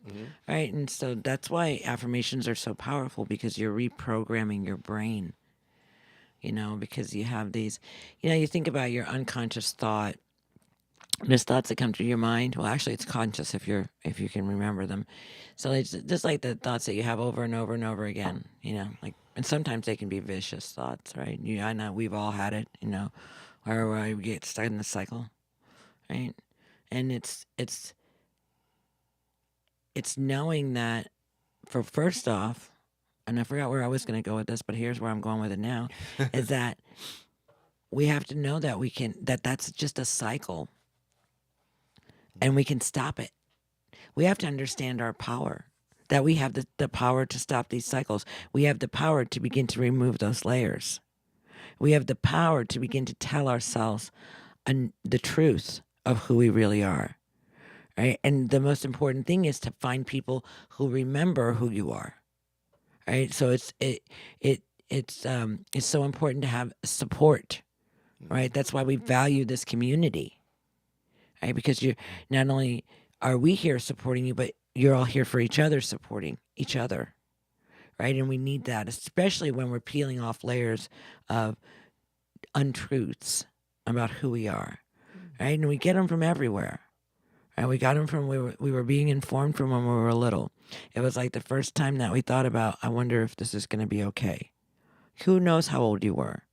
right? And so that's why affirmations are so powerful, because you're reprogramming your brain, you know, because you have these, you know, you think about your unconscious thought. There's thoughts that come to your mind. Well, actually, it's conscious if you can remember them. So it's just like the thoughts that you have over and over and over again. You know, like, and sometimes they can be vicious thoughts, right? I know we've all had it. You know, where we get stuck in the cycle, right? And it's knowing that, for first off, and I forgot where I was going to go with this, but here's where I'm going with it now, is that we have to know that that's just a cycle. And we can stop it. We have to understand our power, that we have the power to stop these cycles. We have the power to begin to remove those layers. We have the power to begin to tell ourselves the truth of who we really are. Right? And the most important thing is to find people who remember who you are. Right? So it's so important to have support. Right? That's why we value this community. Right? Because you're not only are we here supporting you, but you're all here for each other, supporting each other, right? And we need that, especially when we're peeling off layers of untruths about who we are, right? And we get them from everywhere, right? We got them from we were being informed from when we were little. It was like the first time that we thought about, I wonder if this is going to be okay. Who knows how old you were?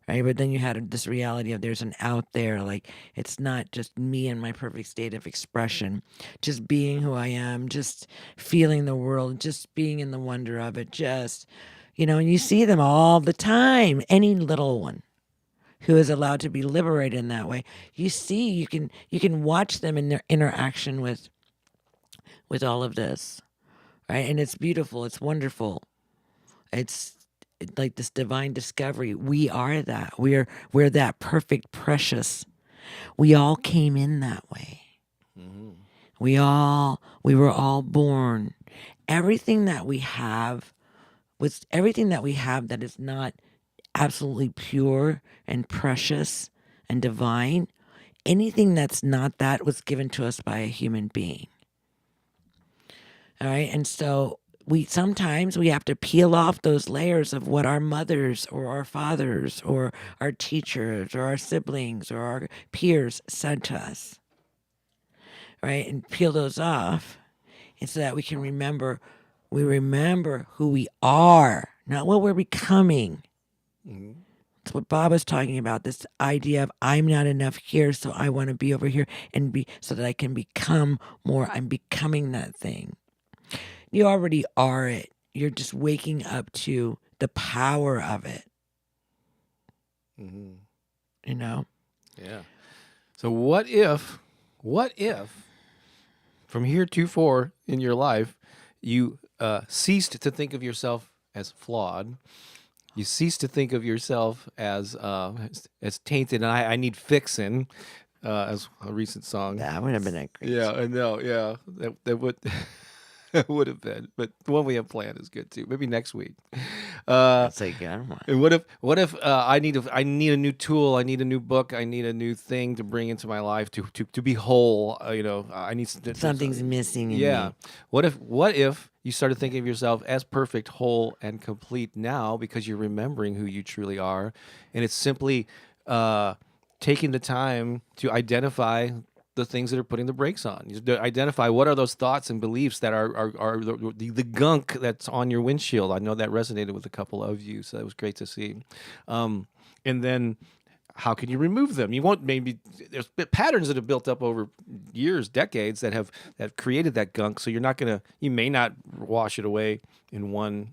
Right? But then you had this reality of there's an out there, like it's not just me in my perfect state of expression, just being who I am, just feeling the world, just being in the wonder of it, just, you know, and you see them all the time. Any little one who is allowed to be liberated in that way, you can watch them in their interaction with all of this, right? And it's beautiful, it's wonderful, it's like this divine discovery. We are that. We're that perfect, precious. We all came in that way. We were all born. Everything that we have that is not absolutely pure and precious and divine, anything that's not that was given to us by a human being. All right, and so sometimes we have to peel off those layers of what our mothers or our fathers or our teachers or our siblings or our peers said to us, right? And peel those off, and so that we can remember who we are, not what we're becoming. That's what Bob was talking about, this idea of I'm not enough here, so I want to be over here and be, so that I can become more. I'm becoming that thing. You already are it. You're just waking up to the power of it. You know? Yeah. So what if from here to forth in your life, you ceased to think of yourself as flawed, you ceased to think of yourself as tainted, and I need fixing, as a recent song. That would have been a great Yeah, I know. Yeah, that would that would have been. But the one we have planned is good too. Maybe next week. That's a good one. And what if I need a new tool? I need a new book. I need a new thing to bring into my life to be whole. You know, I need Something's missing in yeah. me. What if you started thinking of yourself as perfect, whole, and complete now because you're remembering who you truly are, and it's simply taking the time to identify the things that are putting the brakes on. You identify what are those thoughts and beliefs that are the gunk that's on your windshield. I know that resonated with a couple of you, so that was great to see. And then how can you remove them? You won't, maybe there's patterns that have built up over years, decades that have created that gunk. So you may not wash it away in one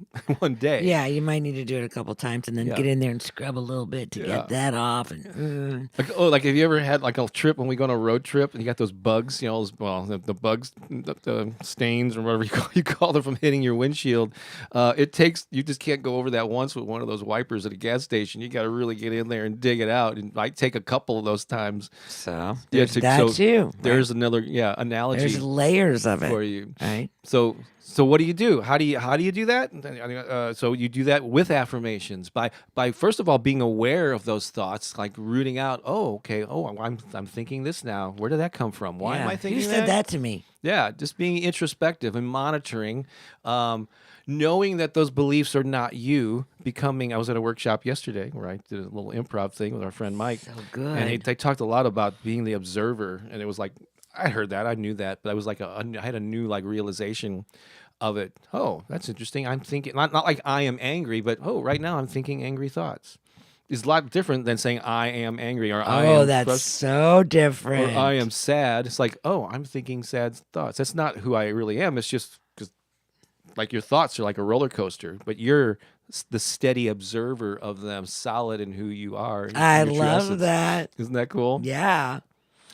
day. Yeah, you might need to do it a couple times and then Yeah. get in there and scrub a little bit to Yeah. get that off. And Like have you ever had like a trip when we go on a road trip and you got those bugs, the bugs, the stains or whatever you call them from hitting your windshield. You just can't go over that once with one of those wipers at a gas station. You got to really get in there and dig it out. And might take a couple of those times. so there's that too. There's another analogy. There's layers of it for you. right? So what do you do? How do you do that? So you do that with affirmations by first of all being aware of those thoughts, like rooting out. Oh, okay. Oh, I'm thinking this now. Where did that come from? Why am I thinking Who said that to me? Yeah, just being introspective and monitoring, knowing that those beliefs are not you. I was at a workshop yesterday where I did a little improv thing with our friend Mike. So good. And they talked a lot about being the observer, and it was like I heard that, I knew that, but I was like I had a new realization of it. Oh, that's interesting. I'm thinking not like I am angry, but right now I'm thinking angry thoughts. It's a lot different than saying I am angry or I am. Oh, that's so different. Or I am sad. It's like, I'm thinking sad thoughts. That's not who I really am. It's just because, like, your thoughts are like a roller coaster, but you're the steady observer of them, solid in who you are. I your true love essence. that. Isn't that cool? Yeah.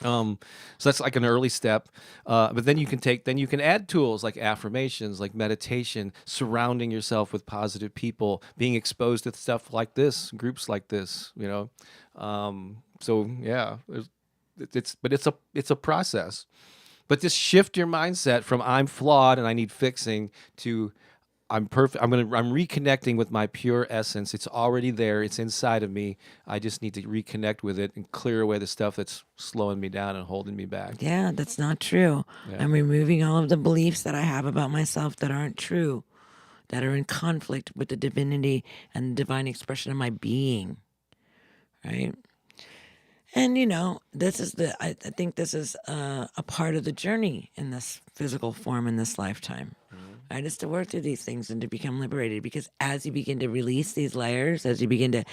So that's like an early step, but then you can add tools like affirmations, like meditation, surrounding yourself with positive people, being exposed to stuff like this, groups like this, so yeah, it's a process, but just shift your mindset from I'm flawed and I need fixing to I'm perfect. I'm reconnecting with my pure essence. It's already there. It's inside of me. I just need to reconnect with it and clear away the stuff that's slowing me down and holding me back. Yeah, that's not true. Yeah. I'm removing all of the beliefs that I have about myself that aren't true, that are in conflict with the divinity and the divine expression of my being. Right? And, this is I think this is a part of the journey in this physical form in this lifetime. Right, is to work through these things and to become liberated. Because as you begin to release these layers, as you begin to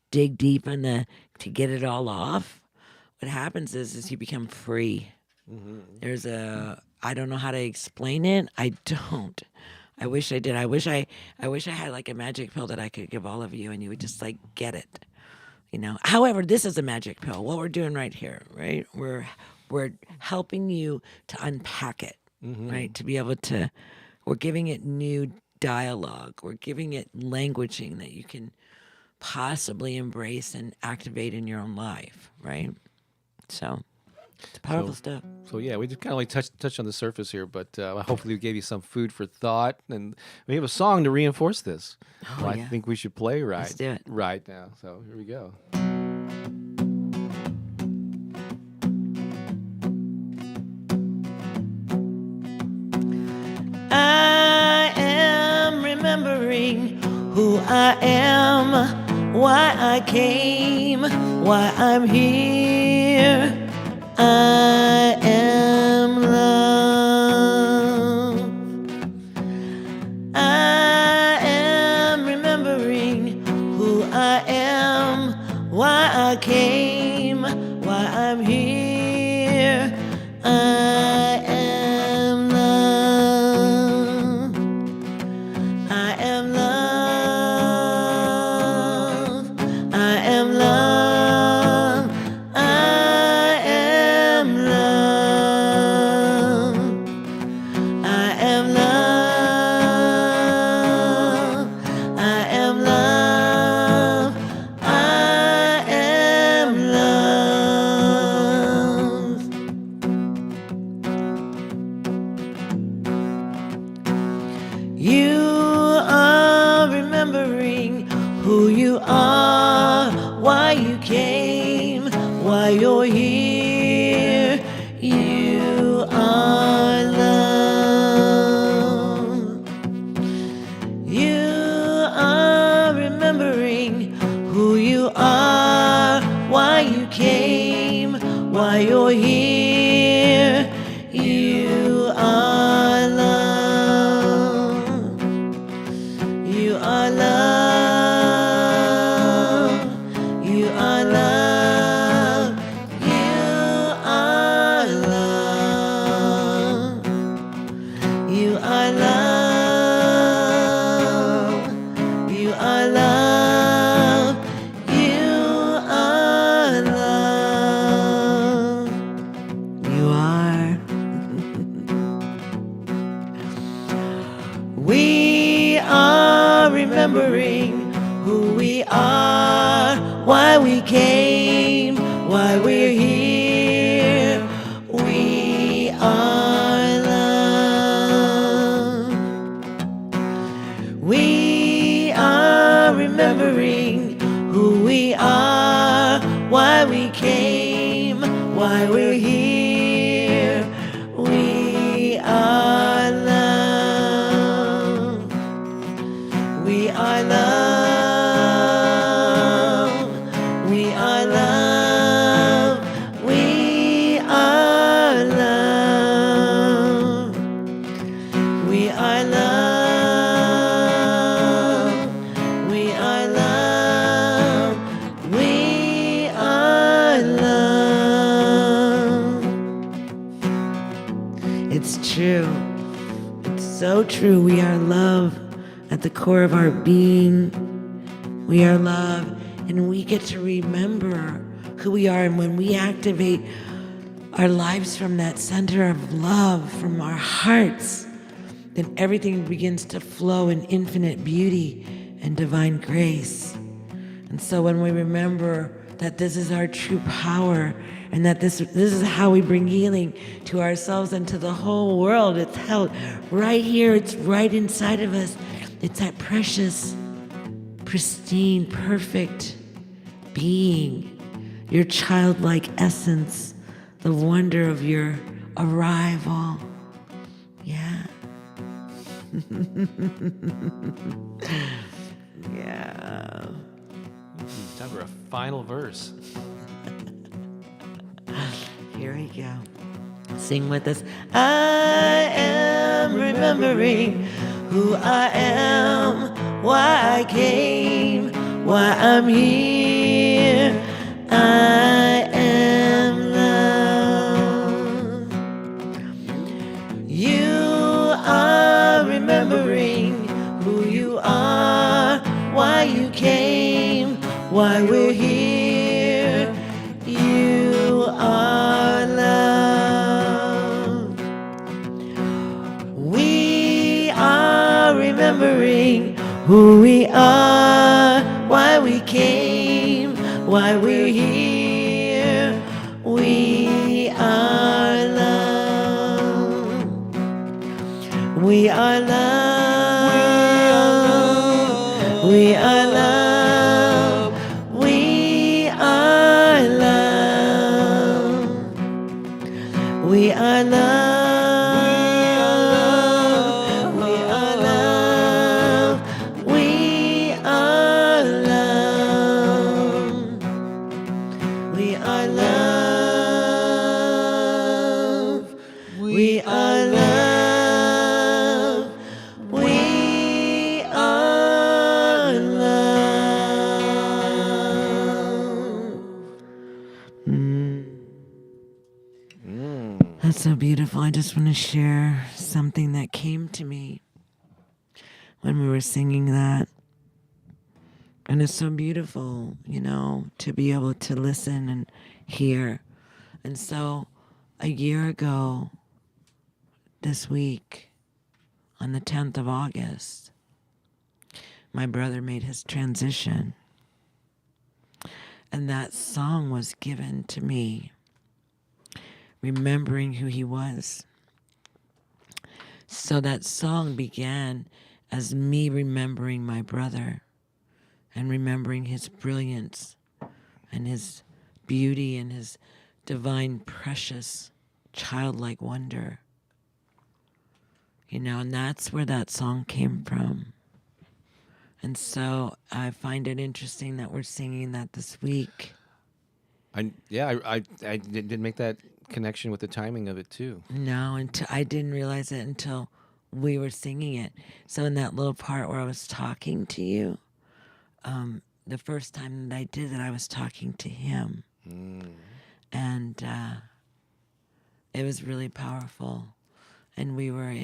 dig deep to get it all off, what happens is you become free. Mm-hmm. I don't know how to explain it. I don't. I wish I did. I wish I had like a magic pill that I could give all of you and you would just like get it. However, this is a magic pill. What we're doing right here, right? We're helping you to unpack it, right? To be able to. We're giving it new dialogue. We're giving it languaging that you can possibly embrace and activate in your own life, right? So it's powerful stuff. So yeah, we just kind of like touched on the surface here, but hopefully we gave you some food for thought, and we have a song to reinforce this. Oh, I think we should play Let's do it. right now. So here we go. I am remembering who I am, why I came, why I'm here. I am love. I am remembering who I am, why I came, why I'm here. I am love. I am love. I am love. I am love. I am love. I am love. I am love. You are remembering who you are, why you came, why you're here. You are love. You are remembering who you are, why you came, why you're here. You are love. You are love. you are. We are remembering who we are, why we came, why we're here. We are love. We are remembering who we are, why we came, why we're here. We are love. We are love. We are love. We are love. We are love. We are love. We are love. It's true. It's so true. We are love at the core of our being. We are love, and we get to remember who we are. And when we activate our lives from that center of love, from our hearts, then everything begins to flow in infinite beauty and divine grace. And so when we remember that this is our true power, and that this is how we bring healing to ourselves and to the whole world, it's held right here, it's right inside of us. It's that precious, pristine, perfect being, your childlike essence, the wonder of your arrival. Yeah. Yeah. Time for a final verse. Here we go. Sing with us. I am remembering who I am, why I came, why I'm here. I am love. You are remembering who you are, why you came, why we're here. You are love. We are remembering who we are, why we came, why we're here. We are love. We are love. We are love. We are love. We are love. We are love. We are love. We are love. We are love. We are love. That's so beautiful. I just want to share something that came to me when we were singing that. And it's so beautiful, you know, to be able to listen and hear. And so a year ago, this week, on the 10th of August, my brother made his transition. And that song was given to me, remembering who he was. So that song began as me remembering my brother and remembering his brilliance and his beauty and his divine, precious, childlike wonder. You know, and that's where that song came from. And so I find it interesting that we're singing that this week. I didn't make that connection with the timing of it too. No, I didn't realize it until we were singing it. So in that little part where I was talking to you, the first time that I did it, I was talking to him. And it was really powerful. And we were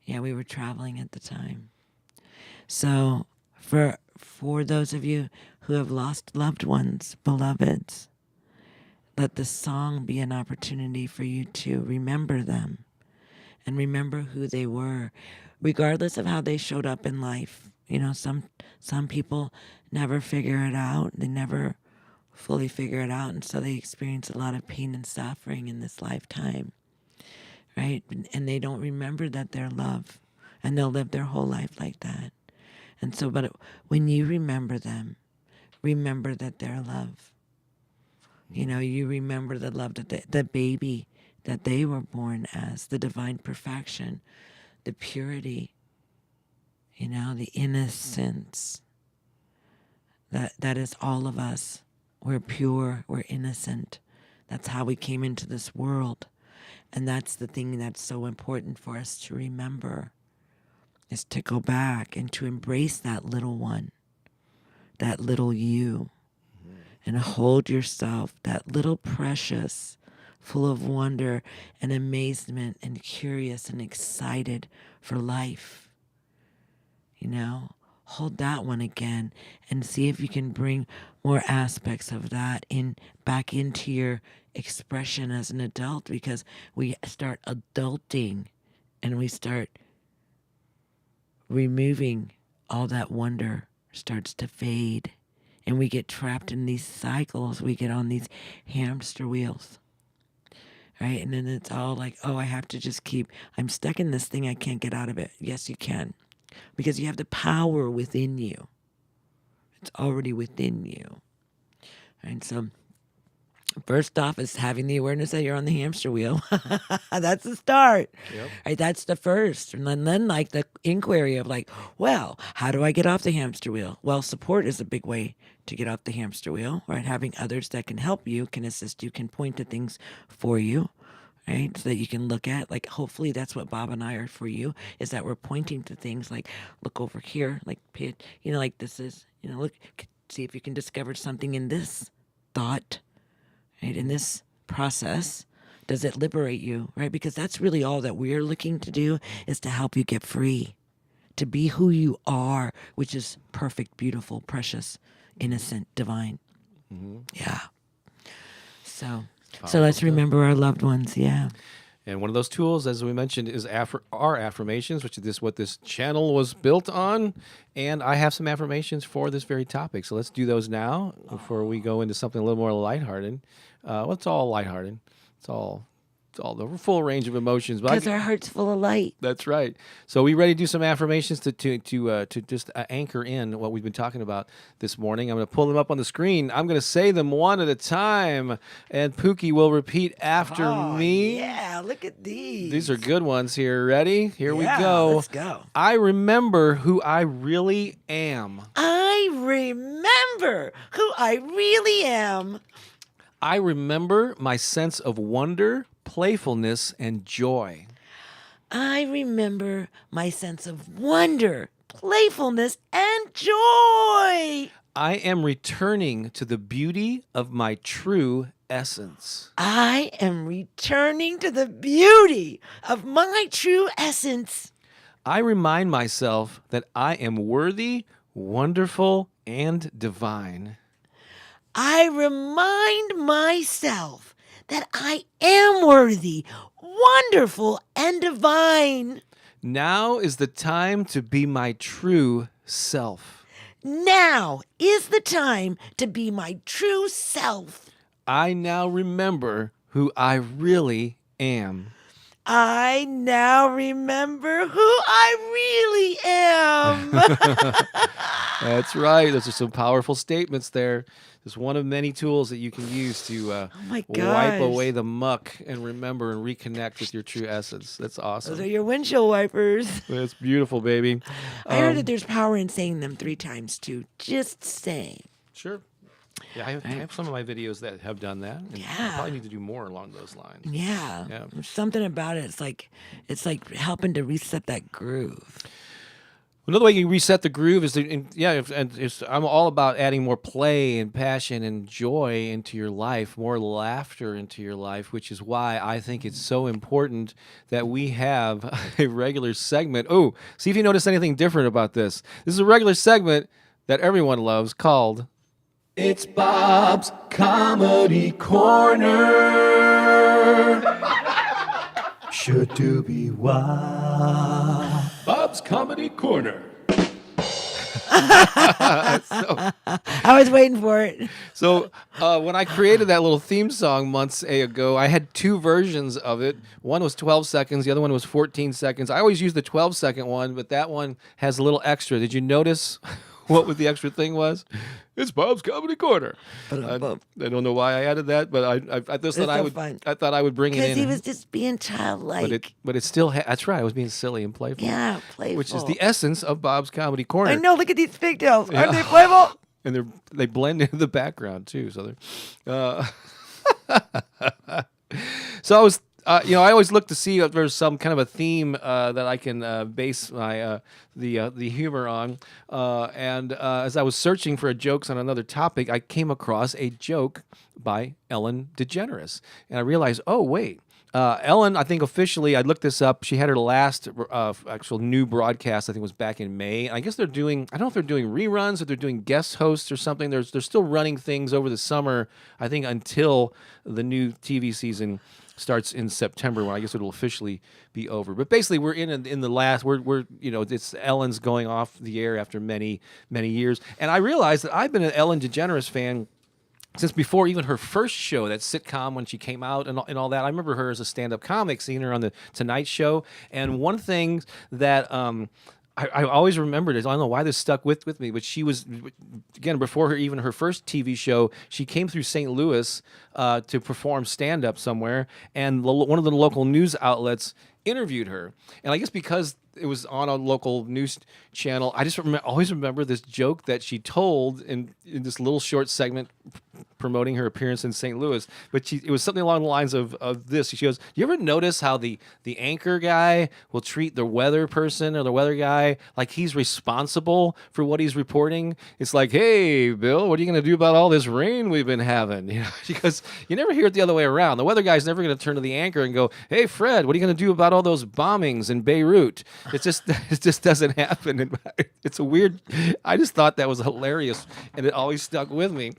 we were traveling at the time. So for those of you who have lost loved ones, beloveds, let the song be an opportunity for you to remember them and remember who they were, regardless of how they showed up in life. You know, some people never figure it out. They never fully figure it out, and so they experience a lot of pain and suffering in this lifetime, right? And they don't remember that they're loved, and they'll live their whole life like that. And so, but when you remember them, remember that they're loved. You know, you remember the love that the baby that they were born as, the divine perfection, the purity, you know, the innocence. That is all of us. We're pure, we're innocent. That's how we came into this world. And that's the thing that's so important for us to remember, is to go back and to embrace that little one, that little you, and hold yourself, that little precious, full of wonder and amazement and curious and excited for life. You know, hold that one again and see if you can bring more aspects of that back into your expression as an adult, because we start adulting and we start removing all that wonder, starts to fade. And we get trapped in these cycles. We get on these hamster wheels, right? And then it's all like, oh, I have to just I'm stuck in this thing. I can't get out of it. Yes, you can. Because you have the power within you. It's already within you. And so first off is having the awareness that you're on the hamster wheel. That's the start. Yep. Right? That's the first. And then like the inquiry of like, well, how do I get off the hamster wheel? Well, support is a big way to get off the hamster wheel, right? Having others that can help you, can assist you, can point to things for you, right? So that you can look at, like, hopefully that's what Bob and I are for you, is that we're pointing to things like, look over here, like, you know, like this is, you know, look, see if you can discover something in this thought, right? In this process, does it liberate you, right? Because that's really all that we're looking to do, is to help you get free, to be who you are, which is perfect, beautiful, precious, innocent, divine. Mm-hmm. Yeah. So let's remember our loved ones. Yeah. And one of those tools, as we mentioned, is our affirmations, which is what this channel was built on. And I have some affirmations for this very topic. So let's do those now before we go into something a little more lighthearted. Well, it's all lighthearted. It's all the full range of emotions. Because our heart's full of light. That's right. So we ready to do some affirmations to just anchor in what we've been talking about this morning. I'm going to pull them up on the screen. I'm going to say them one at a time, and Pooki will repeat after me. Yeah, look at these. These are good ones here. Ready? Here we go. Let's go. I remember who I really am. I remember who I really am. I remember my sense of wonder, playfulness, and joy. I remember my sense of wonder, playfulness, and joy. I am returning to the beauty of my true essence. I am returning to the beauty of my true essence. I remind myself that I am worthy, wonderful, and divine. I remind myself that I am worthy, wonderful, and divine. Now is the time to be my true self. Now is the time to be my true self. I now remember who I really am. I now remember who I really am. That's right. Those are some powerful statements there. It's one of many tools that you can use to wipe away the muck and remember and reconnect with your true essence. That's awesome. Those are your windshield wipers. That's beautiful, baby. I heard that there's power in saying them 3 times too. Just saying. Sure. Yeah, I have some of my videos that have done that. And I probably need to do more along those lines. Yeah. There's something about it. It's like helping to reset that groove. Another way you reset the groove is I'm all about adding more play and passion and joy into your life, more laughter into your life, which is why I think it's so important that we have a regular segment. Oh, see if you notice anything different about this. This is a regular segment that everyone loves called It's Bob's Comedy Corner. Should do be why. Bob's Comedy Corner. I was waiting for it. So when I created that little theme song months ago, I had two versions of it. One was 12 seconds. The other one was 14 seconds. I always use the 12-second one, but that one has a little extra. Did you notice what the extra thing was? It's Bob's Comedy Corner. I don't know why I added that, but I just thought I thought I would bring it in. Because he was just being childlike. But it still that's right. I was being silly and playful. Yeah, playful. Which is the essence of Bob's Comedy Corner. I know. Look at these pigtails. Aren't they playful? And they blend into the background too. So so I was. I always look to see if there's some kind of a theme that I can base my the humor on. And as I was searching for jokes on another topic, I came across a joke by Ellen DeGeneres, and I realized, oh wait. Ellen, I think officially, I looked this up. She had her last actual new broadcast, I think was back in May. I guess I don't know if they're doing reruns or they're doing guest hosts or something. They're still running things over the summer, I think, until the new TV season starts in September, when I guess it'll officially be over. But basically, we're in the last. It's Ellen's going off the air after many years, and I realized that I've been an Ellen DeGeneres fan since before even her first show, that sitcom when she came out and all that. I remember her as a stand-up comic, seeing her on the Tonight Show. And one thing that I always remembered is, I don't know why this stuck with me, but she was, again, before her first TV show, she came through St. Louis to perform stand-up somewhere, and one of the local news outlets interviewed her. And I guess because it was on a local news channel, I just always remember this joke that she told in this little short segment promoting her appearance in St. Louis. But it was something along the lines of this. She goes, "Do you ever notice how the anchor guy will treat the weather person or the weather guy like he's responsible for what he's reporting? It's like, hey, Bill, what are you going to do about all this rain we've been having?" Because you never hear it the other way around. The weather guy's never going to turn to the anchor and go, "Hey, Fred, what are you going to do about all those bombings in Beirut?" It just doesn't happen. And it's a weird. I just thought that was hilarious, and it always stuck with me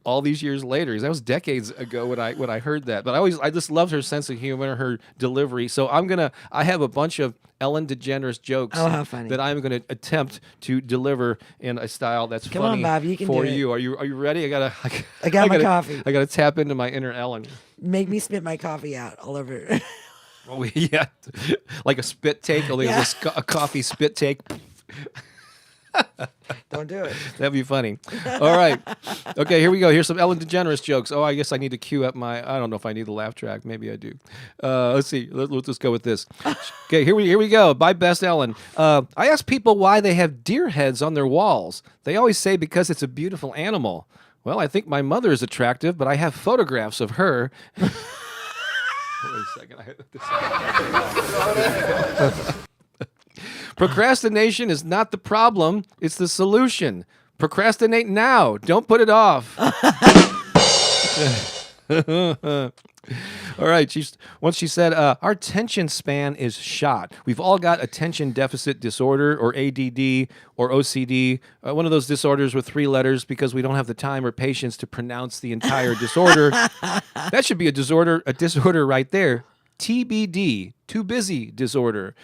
all these years later. Because that was decades ago when I heard that. But I just loved her sense of humor, her delivery. So I have a bunch of Ellen DeGeneres jokes that I'm going to attempt to deliver in a style that's Come funny on, Bob, you can for do it. you. Are you ready? I got my coffee. I got to tap into my inner Ellen. Make me spit my coffee out all over. Oh, yeah, like a spit take. Only Yeah. a coffee spit take. Don't do it. That'd be funny. All right. Okay, here we go. Here's some Ellen DeGeneres jokes. Oh, I guess I need to cue up I don't know if I need the laugh track. Maybe I do. Let's see. Let's just go with this. Okay, here we go. Bye, Best Ellen. I ask people why they have deer heads on their walls. They always say because it's a beautiful animal. Well, I think my mother is attractive, but I have photographs of her. Wait a second. Procrastination is not the problem, it's the solution. Procrastinate now. Don't put it off. All right. Once she said, our attention span is shot. We've all got attention deficit disorder, or ADD, or OCD, one of those disorders with 3 letters, because we don't have the time or patience to pronounce the entire disorder. That should be a disorder right there. TBD, too busy disorder.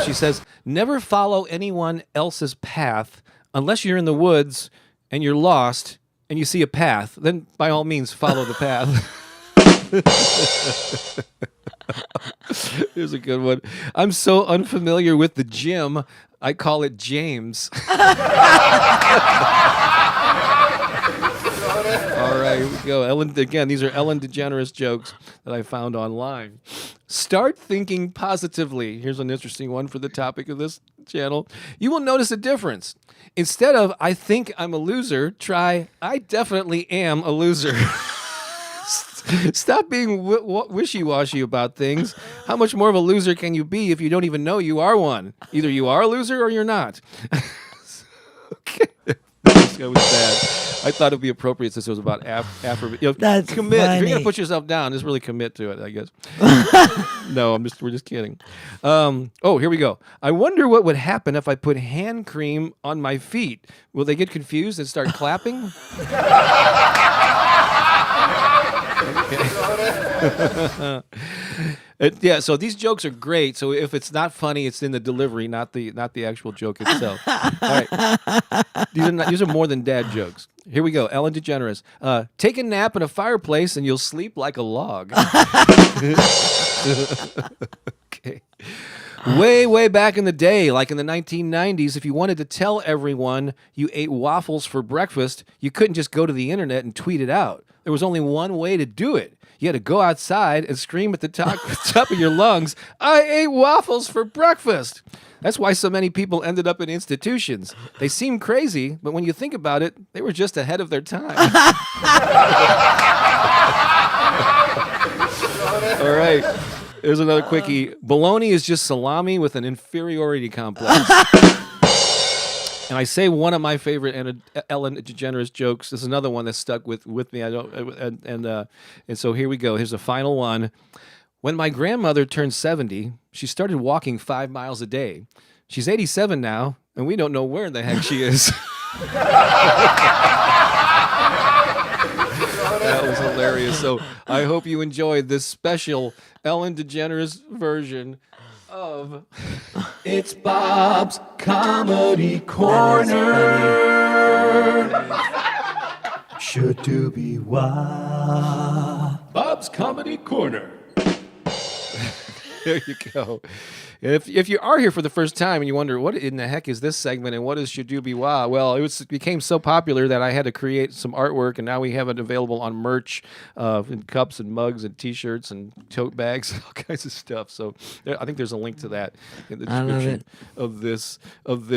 She says, never follow anyone else's path unless you're in the woods and you're lost and you see a path. Then by all means, follow the path. Here's a good one. I'm so unfamiliar with the gym, I call it James. All right, here we go. Ellen, again, these are Ellen DeGeneres jokes that I found online. Start thinking positively. Here's an interesting one for the topic of this channel. You will notice a difference. Instead of, I think I'm a loser, try, I definitely am a loser. Stop being wishy-washy about things. How much more of a loser can you be if you don't even know you are one? Either you are a loser or you're not. Okay. That was bad. I thought it'd be appropriate since it was about affirmation. That's commit. If you're funny. gonna put yourself down, just really commit to it, I guess. No, we're just kidding. Oh, here we go. I wonder what would happen if I put hand cream on my feet. Will they get confused and start clapping? Yeah, so these jokes are great. So if it's not funny, it's in the delivery, not the actual joke itself. All right, these are more than dad jokes. Here we go. Ellen DeGeneres. Take a nap in a fireplace and you'll sleep like a log. Okay. Way back in the day, like in the 1990s, if you wanted to tell everyone you ate waffles for breakfast, you couldn't just go to the internet and tweet it out. There was only one way to do it. You had to go outside and scream at the top of your lungs, I ate waffles for breakfast. That's why so many people ended up in institutions. They seem crazy, but when you think about it, they were just ahead of their time. All right. Here's another quickie. Bologna is just salami with an inferiority complex. And I say one of my favorite Ellen DeGeneres jokes. This is another one that stuck with me. And so here we go. Here's a final one. When my grandmother turned 70, she started walking 5 miles a day. She's 87 now, and we don't know where the heck she is. That was hilarious. So I hope you enjoyed this special Ellen DeGeneres version of It's Bob's Comedy Corner. Should do be why. Bob's Comedy Corner. There you go. If you are here for the first time and you wonder what in the heck is this segment and what is Shadoobie Wah, well, it became so popular that I had to create some artwork, and now we have it available on merch, in cups and mugs and T-shirts and tote bags, all kinds of stuff. So I think there's a link to that in the description of this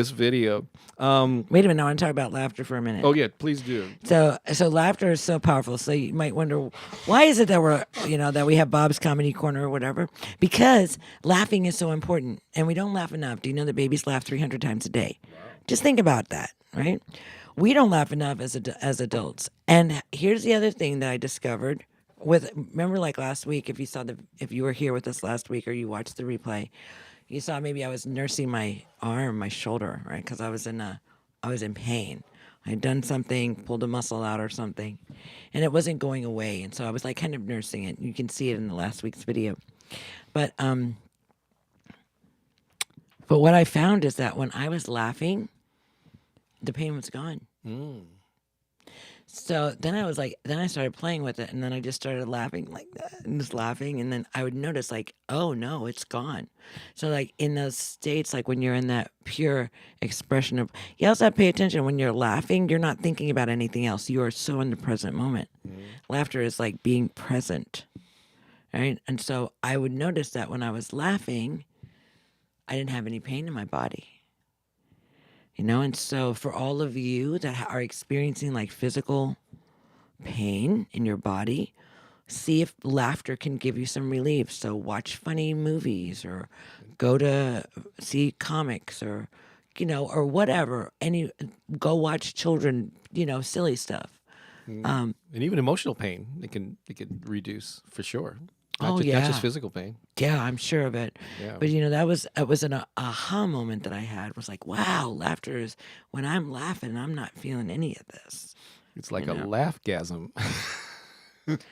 video. Wait a minute, I want to talk about laughter for a minute. Oh yeah, please do. So laughter is so powerful. So you might wonder, why is it that that we have Bob's Comedy Corner or whatever? Because laughing is so important, and we don't laugh enough. Do you know that babies laugh 300 times a day? Wow. Just think about that, right? We don't laugh enough as adults. And here's the other thing that I discovered. Remember, like last week, if you were here with us last week or you watched the replay, you saw maybe I was nursing my arm, my shoulder, right? Because I was in pain. I had done something, pulled a muscle out or something, and it wasn't going away. And so I was like kind of nursing it. You can see it in the last week's video. But what I found is that when I was laughing, the pain was gone. Mm. So then I started playing with it, and then I just started laughing like that, and just laughing, and then I would notice like, oh no, it's gone. So like in those states, like when you're in that pure expression of, you also have to pay attention when you're laughing, you're not thinking about anything else. You are so in the present moment. Mm. Laughter is like being present, right? And so I would notice that when I was laughing, I didn't have any pain in my body. And so for all of you that are experiencing like physical pain in your body, see if laughter can give you some relief. So watch funny movies or go to see comics or, or whatever. Go watch children, silly stuff. And even emotional pain, it can reduce for sure. Not just physical pain. Yeah, I'm sure of it. Yeah. But it was an aha moment that I had. Was like, wow, laughter is when I'm laughing, I'm not feeling any of this. It's like a laughgasm.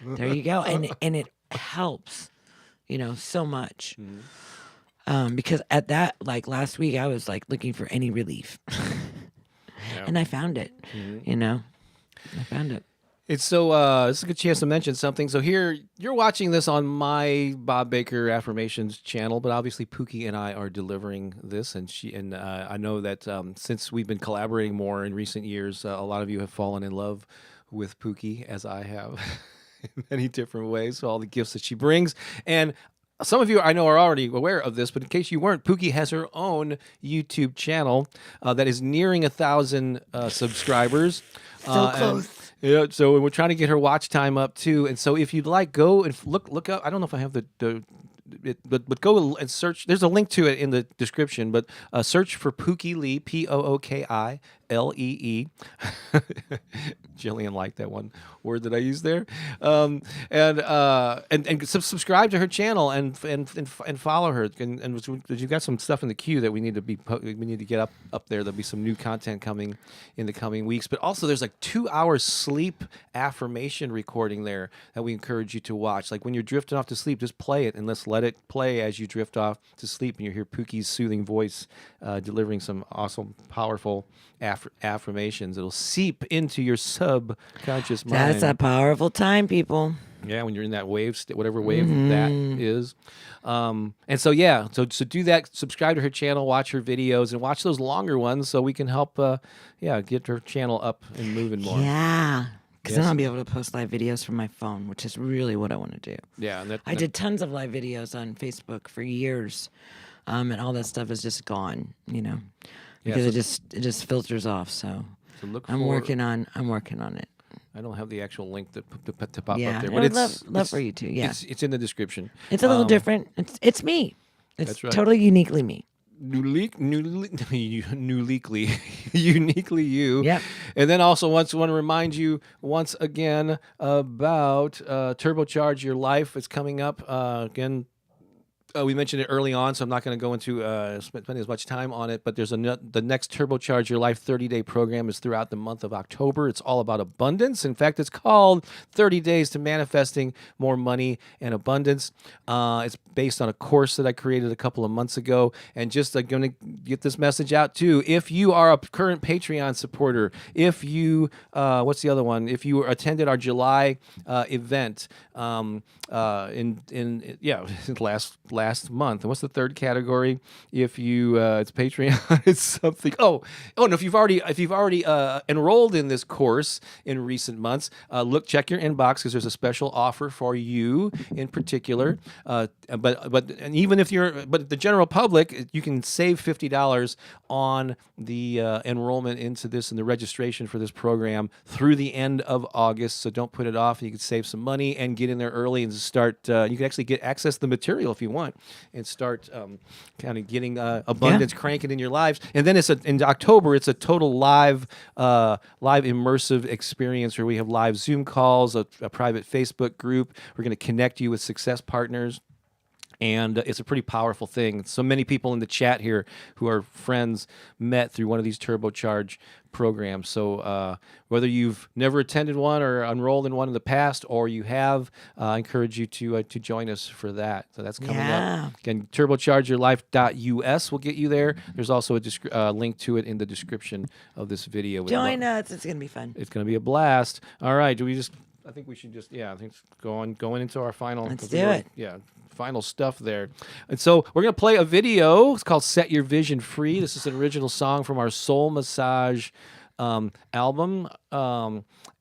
There you go, and it helps, so much. Mm-hmm. Because at that, like last week, I was like looking for any relief, and I found it. Mm-hmm. I found it. It's so this is a good chance to mention something. So here you're watching this on my Bob Baker Affirmations channel, but obviously Pooki and I are delivering this, and I know that since we've been collaborating more in recent years, a lot of you have fallen in love with Pooki, as I have, in many different ways. So all the gifts that she brings, and some of you I know are already aware of this, but in case you weren't, Pooki has her own YouTube channel that is nearing 1,000 subscribers. So close. Yeah, so we're trying to get her watch time up too. And so if you'd like, go and look up. I don't know if I have but go and search. There's a link to it in the description. But search for Pooki Lee, Pooki Lee. Jillian liked that one word that I used there. And subscribe to her channel and follow her. And you've got some stuff in the queue that we need to get up there. There'll be some new content coming in the coming weeks. But also, there's like 2 hours sleep affirmation recording there that we encourage you to watch. Like when you're drifting off to sleep, just play it and let's let it play as you drift off to sleep, and you hear Pooki's soothing voice delivering some awesome, powerful affirmations. It'll seep into your subconscious mind. That's a powerful time, people. Yeah, when you're in that wave, whatever wave that is. And so, yeah, so do that. Subscribe to her channel, watch her videos, and watch those longer ones so we can help, get her channel up and moving more. Yeah. Because then Yes. I'll be able to post live videos from my phone, which is really what I want to do. Yeah, and I did tons of live videos on Facebook for years, and all that stuff is just gone, because it just filters off. So look I'm for- working on it. I don't have the actual link to pop Yeah, up there, I but would it's love for you to. Yeah, it's in the description. it's a little different. It's me. It's That's right. totally uniquely me. Uniquely you. Yep. And then also want to remind you once again about Turbocharge Your Life. It's coming up again. We mentioned it early on, so I'm not going to go into spending as much time on it, but there's the next Turbocharge Your Life 30-day program is throughout the month of October. It's all about abundance. In fact, it's called 30 Days to Manifesting More Money and Abundance. It's based on a course that I created a couple of months ago, and just going to get this message out too. If you are a current Patreon supporter, if you, what's the other one? If you attended our July event last month. And what's the third category? If you it's Patreon, it's something. No, if you've already enrolled in this course in recent months, check your inbox because there's a special offer for you in particular. But even if but the general public, you can save $50 on the enrollment into this and the registration for this program through the end of August. So don't put it off. You can save some money and get in there early and start. You can actually get access to the material if you want and start kind of getting abundance cranking in your lives. And then in October, it's a total live immersive experience where we have live Zoom calls, a private Facebook group. We're going to connect you with success partners. And it's a pretty powerful thing. So many people in the chat here who are friends met through one of these Turbocharge programs. So whether you've never attended one or enrolled in one in the past, or you have, I encourage you to join us for that. So that's coming up. Again, turbochargeyourlife.us will get you there. There's also a link to it in the description of this video. Join us. It's going to be fun. It's going to be a blast. All right. I think we should just, I think going into our final. Let's do it. Yeah, final stuff there. And so we're going to play a video. It's called Set Your Vision Free. This is an original song from our Soul Massage album.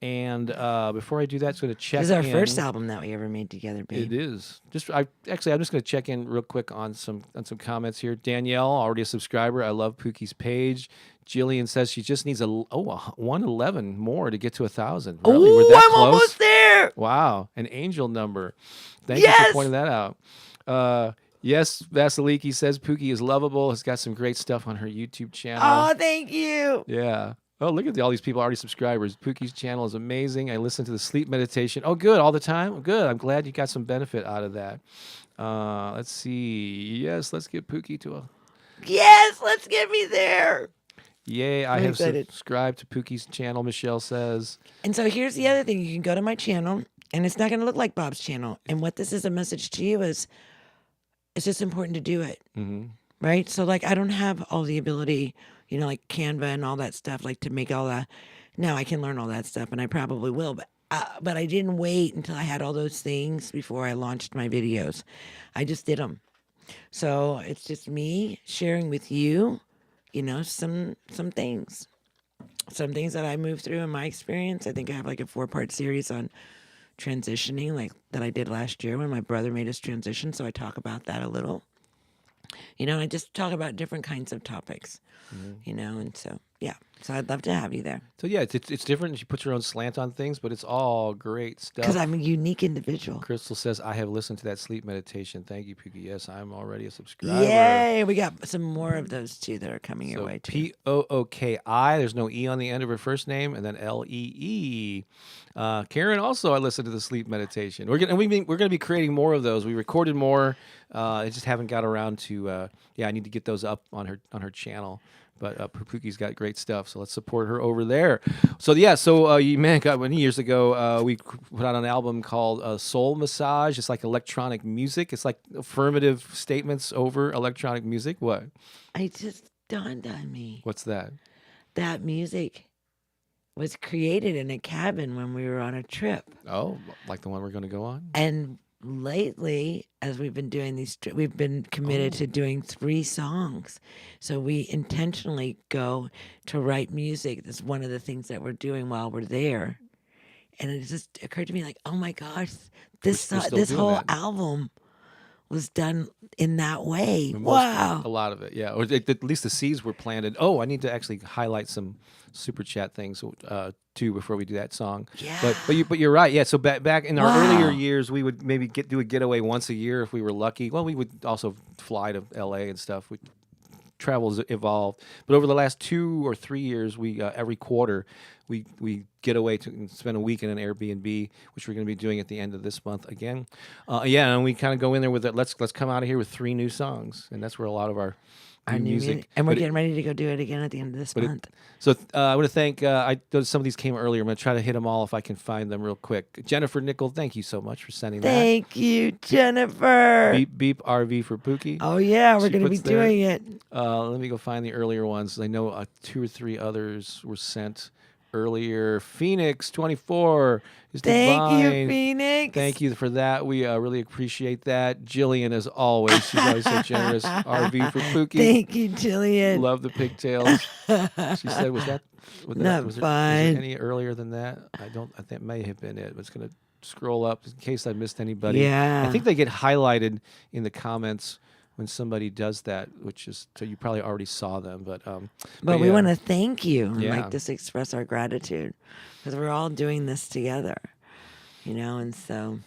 And before I do that, I'm going to check in. This is our first album that we ever made together, babe. It is. I'm just going to check in real quick on some comments here. Danielle, already a subscriber. I love Pookie's page. Jillian says she just needs 111 more to get to 1,000. Really? Oh, We're that I'm close? almost there. Wow, an angel number. Thank you for pointing that out. Yes, Vasiliki says Pooki is lovable. Has got some great stuff on her YouTube channel. Oh, thank you. Yeah. Oh, look at all these people already subscribers. Pookie's channel is amazing. I listen to the sleep meditation. Oh, good. All the time? Good. I'm glad you got some benefit out of that. Let's see. Yes, let's get Pooki to a... Yes, let's get me there. Yay, I I'm have excited. subscribed to Pookie's channel, Michelle says. And so here's the other thing. You can go to my channel, and it's not going to look like Bob's channel. And what this is a message to you is, it's just important to do it. Mm-hmm. Right? So, I don't have all the ability, like Canva and all that stuff, to make all that. Now I can learn all that stuff, and I probably will. But I didn't wait until I had all those things before I launched my videos. I just did them. So it's just me sharing with you, some things. Some things that I moved through in my experience. I think I have a 4-part series on transitioning, that I did last year when my brother made his transition. So I talk about that a little. I just talk about different kinds of topics, and so, Yeah. So I'd love to have you there. So yeah, it's different. She puts her own slant on things, but it's all great stuff. Because I'm a unique individual. Crystal says, I have listened to that sleep meditation. Thank you, Pooki. Yes, I'm already a subscriber. Yay! We got some more of those too that are coming your way too. Pooki. There's no E on the end of her first name, and then Lee. Karen also, I listened to the sleep meditation. We're gonna be creating more of those. We recorded more. I just haven't got around to. I need to get those up on her channel. But Pooki's got great stuff, so let's support her over there. So many years ago, we put out an album called Soul Massage. It's like electronic music. It's like affirmative statements over electronic music. What? It just dawned on me. What's that? That music was created in a cabin when we were on a trip. Oh, like the one we're going to go on? And lately, as we've been doing these, we've been committed to doing 3 songs. So we intentionally go to write music. That's one of the things that we're doing while we're there. And it just occurred to me like, oh my gosh, this whole album was done in that way. Wow. A lot of it, yeah. Or at least the seeds were planted. Oh, I need to actually highlight some super chat things too before we do that song. Yeah. But you're right. Yeah. So back in our earlier years, we would maybe do a getaway once a year if we were lucky. Well, we would also fly to LA and stuff. Travel's evolved, but over the last 2 or 3 years, we every quarter we get away to spend a week in an Airbnb, which we're going to be doing at the end of this month again. And we kind of go in there with it. Let's come out of here with 3 new songs, and that's where a lot of our new music. And we're getting ready to go do it again at the end of this month. I want to thank. Some of these came earlier. I'm going to try to hit them all if I can find them real quick. Jennifer Nickel, thank you so much for sending that. Thank you, Jennifer. Beep beep RV for Pooki. Oh yeah, we're going to be doing it. Let me go find the earlier ones. I know 2 or 3 others were sent earlier. Phoenix 24 is Thank divine. you, Phoenix. Thank you for that. We really appreciate that. Jillian, as always, she's always so generous. RV for Pooki. Thank you, Jillian. Love the pigtails. She said, was there any earlier than that? I think it may have been it. But it's going to scroll up in case I missed anybody. Yeah. I think they get highlighted in the comments when somebody does that, which is, so you probably already saw them. But we want to thank you and Yeah. just express our gratitude because we're all doing this together, and so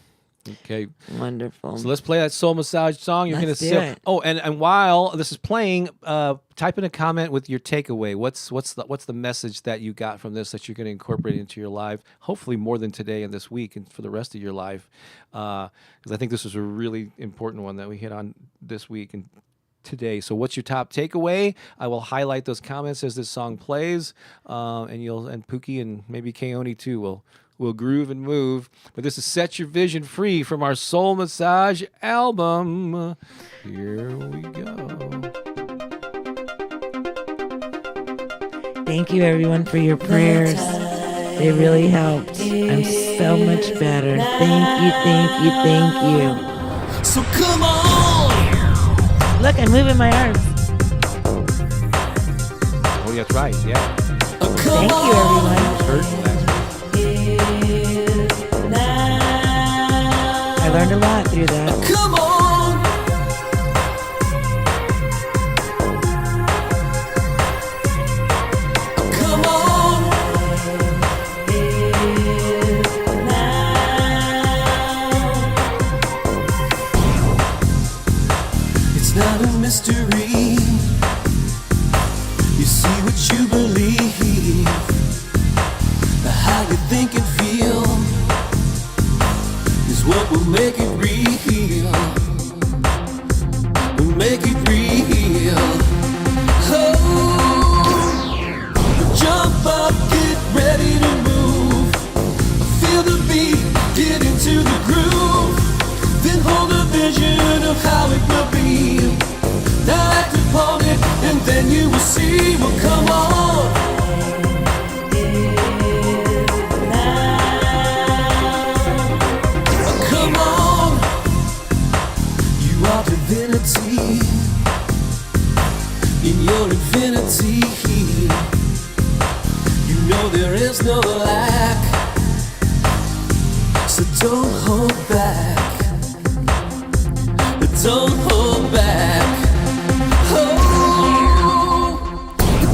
okay. wonderful. So let's play that Soul Massage song. You're going to Let's do sip. it. Oh, and while this is playing, type in a comment with your takeaway. What's the message that you got from this that you're going to incorporate into your life? Hopefully more than today and this week and for the rest of your life, because I think this was a really important one that we hit on this week and today. So what's your top takeaway? I will highlight those comments as this song plays, and Pooki and maybe Keone too will groove and move. But this is Set Your Vision Free from our Soul Massage album. Here we go. Thank you, everyone, for your prayers. They really helped. I'm so much better. Thank you, thank you, thank you. So come on. Look, I'm moving my arms. Oh, that's right. Yeah. Thank you, everyone. I learned a lot through that. Come on. Come on. It's not a mystery. You see what you believe. How you think and feel is what will make it real. Will make it real. Oh, jump up, get ready to move. Feel the beat, get into the groove. Then hold a vision of how it will be. Now act upon it, and then you will see. Well, come on. Divinity in your infinity. You know there is no lack, so don't hold back. Don't hold back. Oh,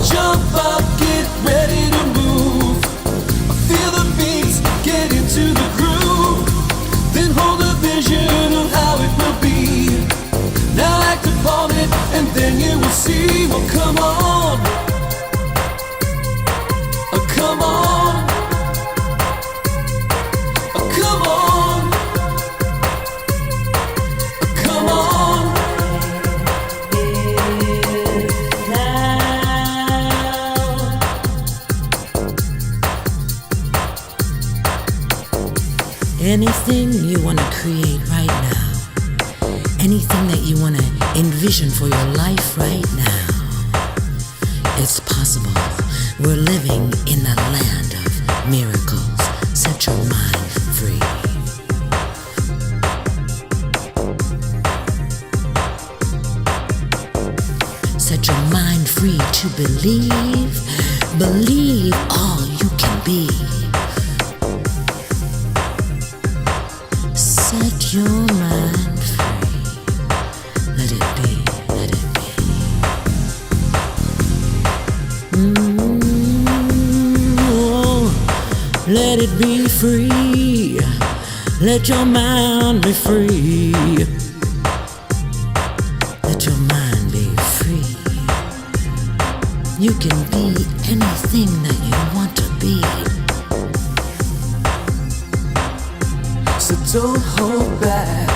jump up, get ready to move. Feel the beats, get into the groove. Then hold a vision of how it will be. Now act upon it, and then you will see. Well, come on. Come on. Come on. Come on. Anything you want to create right now, anything that you want to envision for your life right now, it's possible. We're living in the land of miracles. Set your mind free. Set your mind free to believe. Believe all you can be. Set your mind free. Let it be, let it be. Let it be free. Let your mind be free. Let your mind be free. You can be anything that you want to be. So don't hold back.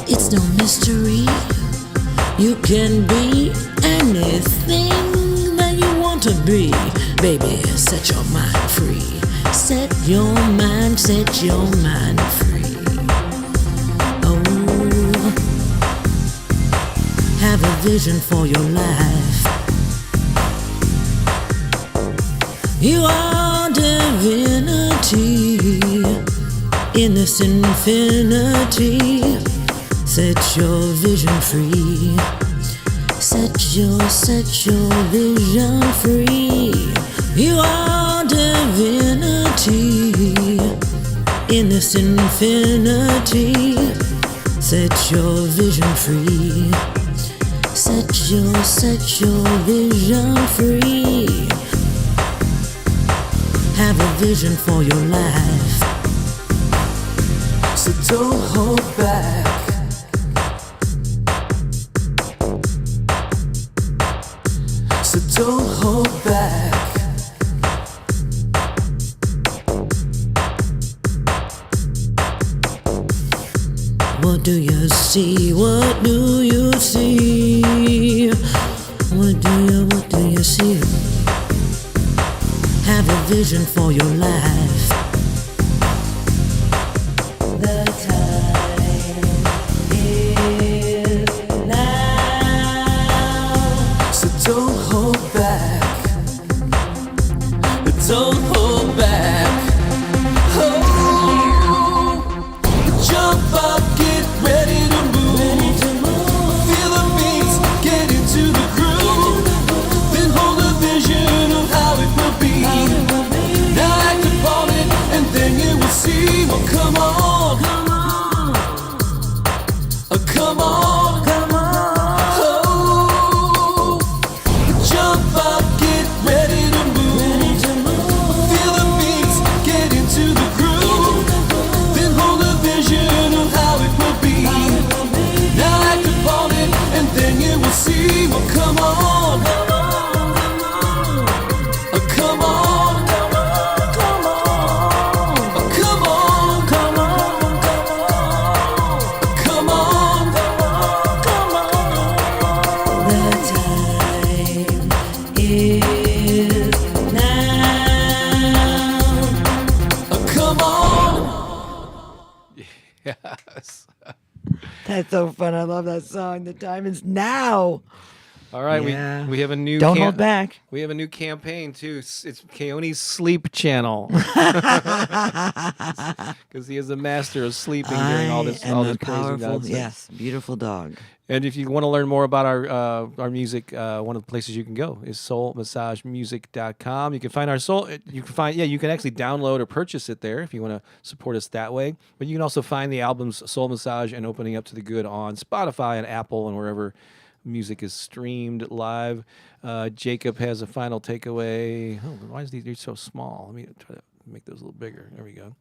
It's no mystery. You can be anything that you want to be. Baby, set your mind free. Set your mind free. Oh, have a vision for your life. You are divinity in this infinity. Set your vision free. Set your vision free. You are divinity in this infinity. Set your vision free. Set your vision free. Have a vision for your life. So don't hold back. So don't hold back. What do you see? What do you see? What do you see? Have a vision for your life. The time is now. So don't hold back. Don't hold back. Oh, jump up, get ready to move. Feel the beats, get into the groove. Then hold a vision of how it will be. Now act upon it, and then you will see. Well, come on. Come on. Oh, jump up, get ready to move. Feel the beats, get into the groove. Then hold a vision of how it will be. Now act upon it, and then you will see. Well, come on. Come on. Come on. Come on. The time is now. Come on. Yes. That's so fun. I love that song. The time is now. All right, Yeah. we have a new Don't hold back. We have a new campaign too. It's Keone's sleep channel because he is a master of sleeping during all this am a crazy powerful, nonsense. yes, beautiful dog. And if you want to learn more about our music, one of the places you can go is soulmassagemusic.com. You can find our soul. You can actually download or purchase it there if you want to support us that way. But you can also find the albums Soul Massage and Opening Up to the Good on Spotify and Apple and wherever music is streamed live. Jacob has a final takeaway. Oh, why is these so small? Let me try to make those a little bigger. There we go.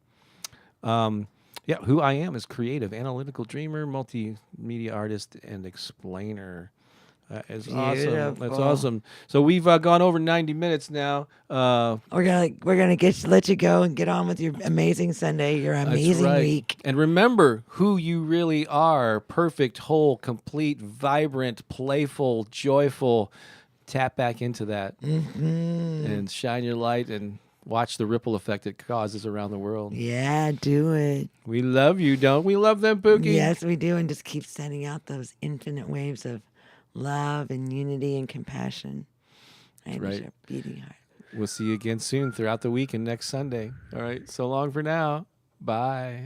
Yeah, who I am is creative, analytical dreamer, multimedia artist, and explainer. That is awesome. That's Beautiful. awesome. So we've gone over 90 minutes now. We're gonna let you go and get on with your amazing Sunday, your amazing right. week. And remember who you really are: perfect, whole, complete, vibrant, playful, joyful. Tap back into that and shine your light and watch the ripple effect it causes around the world. Yeah, do it. We love you, don't we? Love them, Pookie. Yes, we do, and just keep sending out those infinite waves of love and unity and compassion. That's And right. your beating heart. We'll see you again soon throughout the week and next Sunday. All right. So long for now. Bye.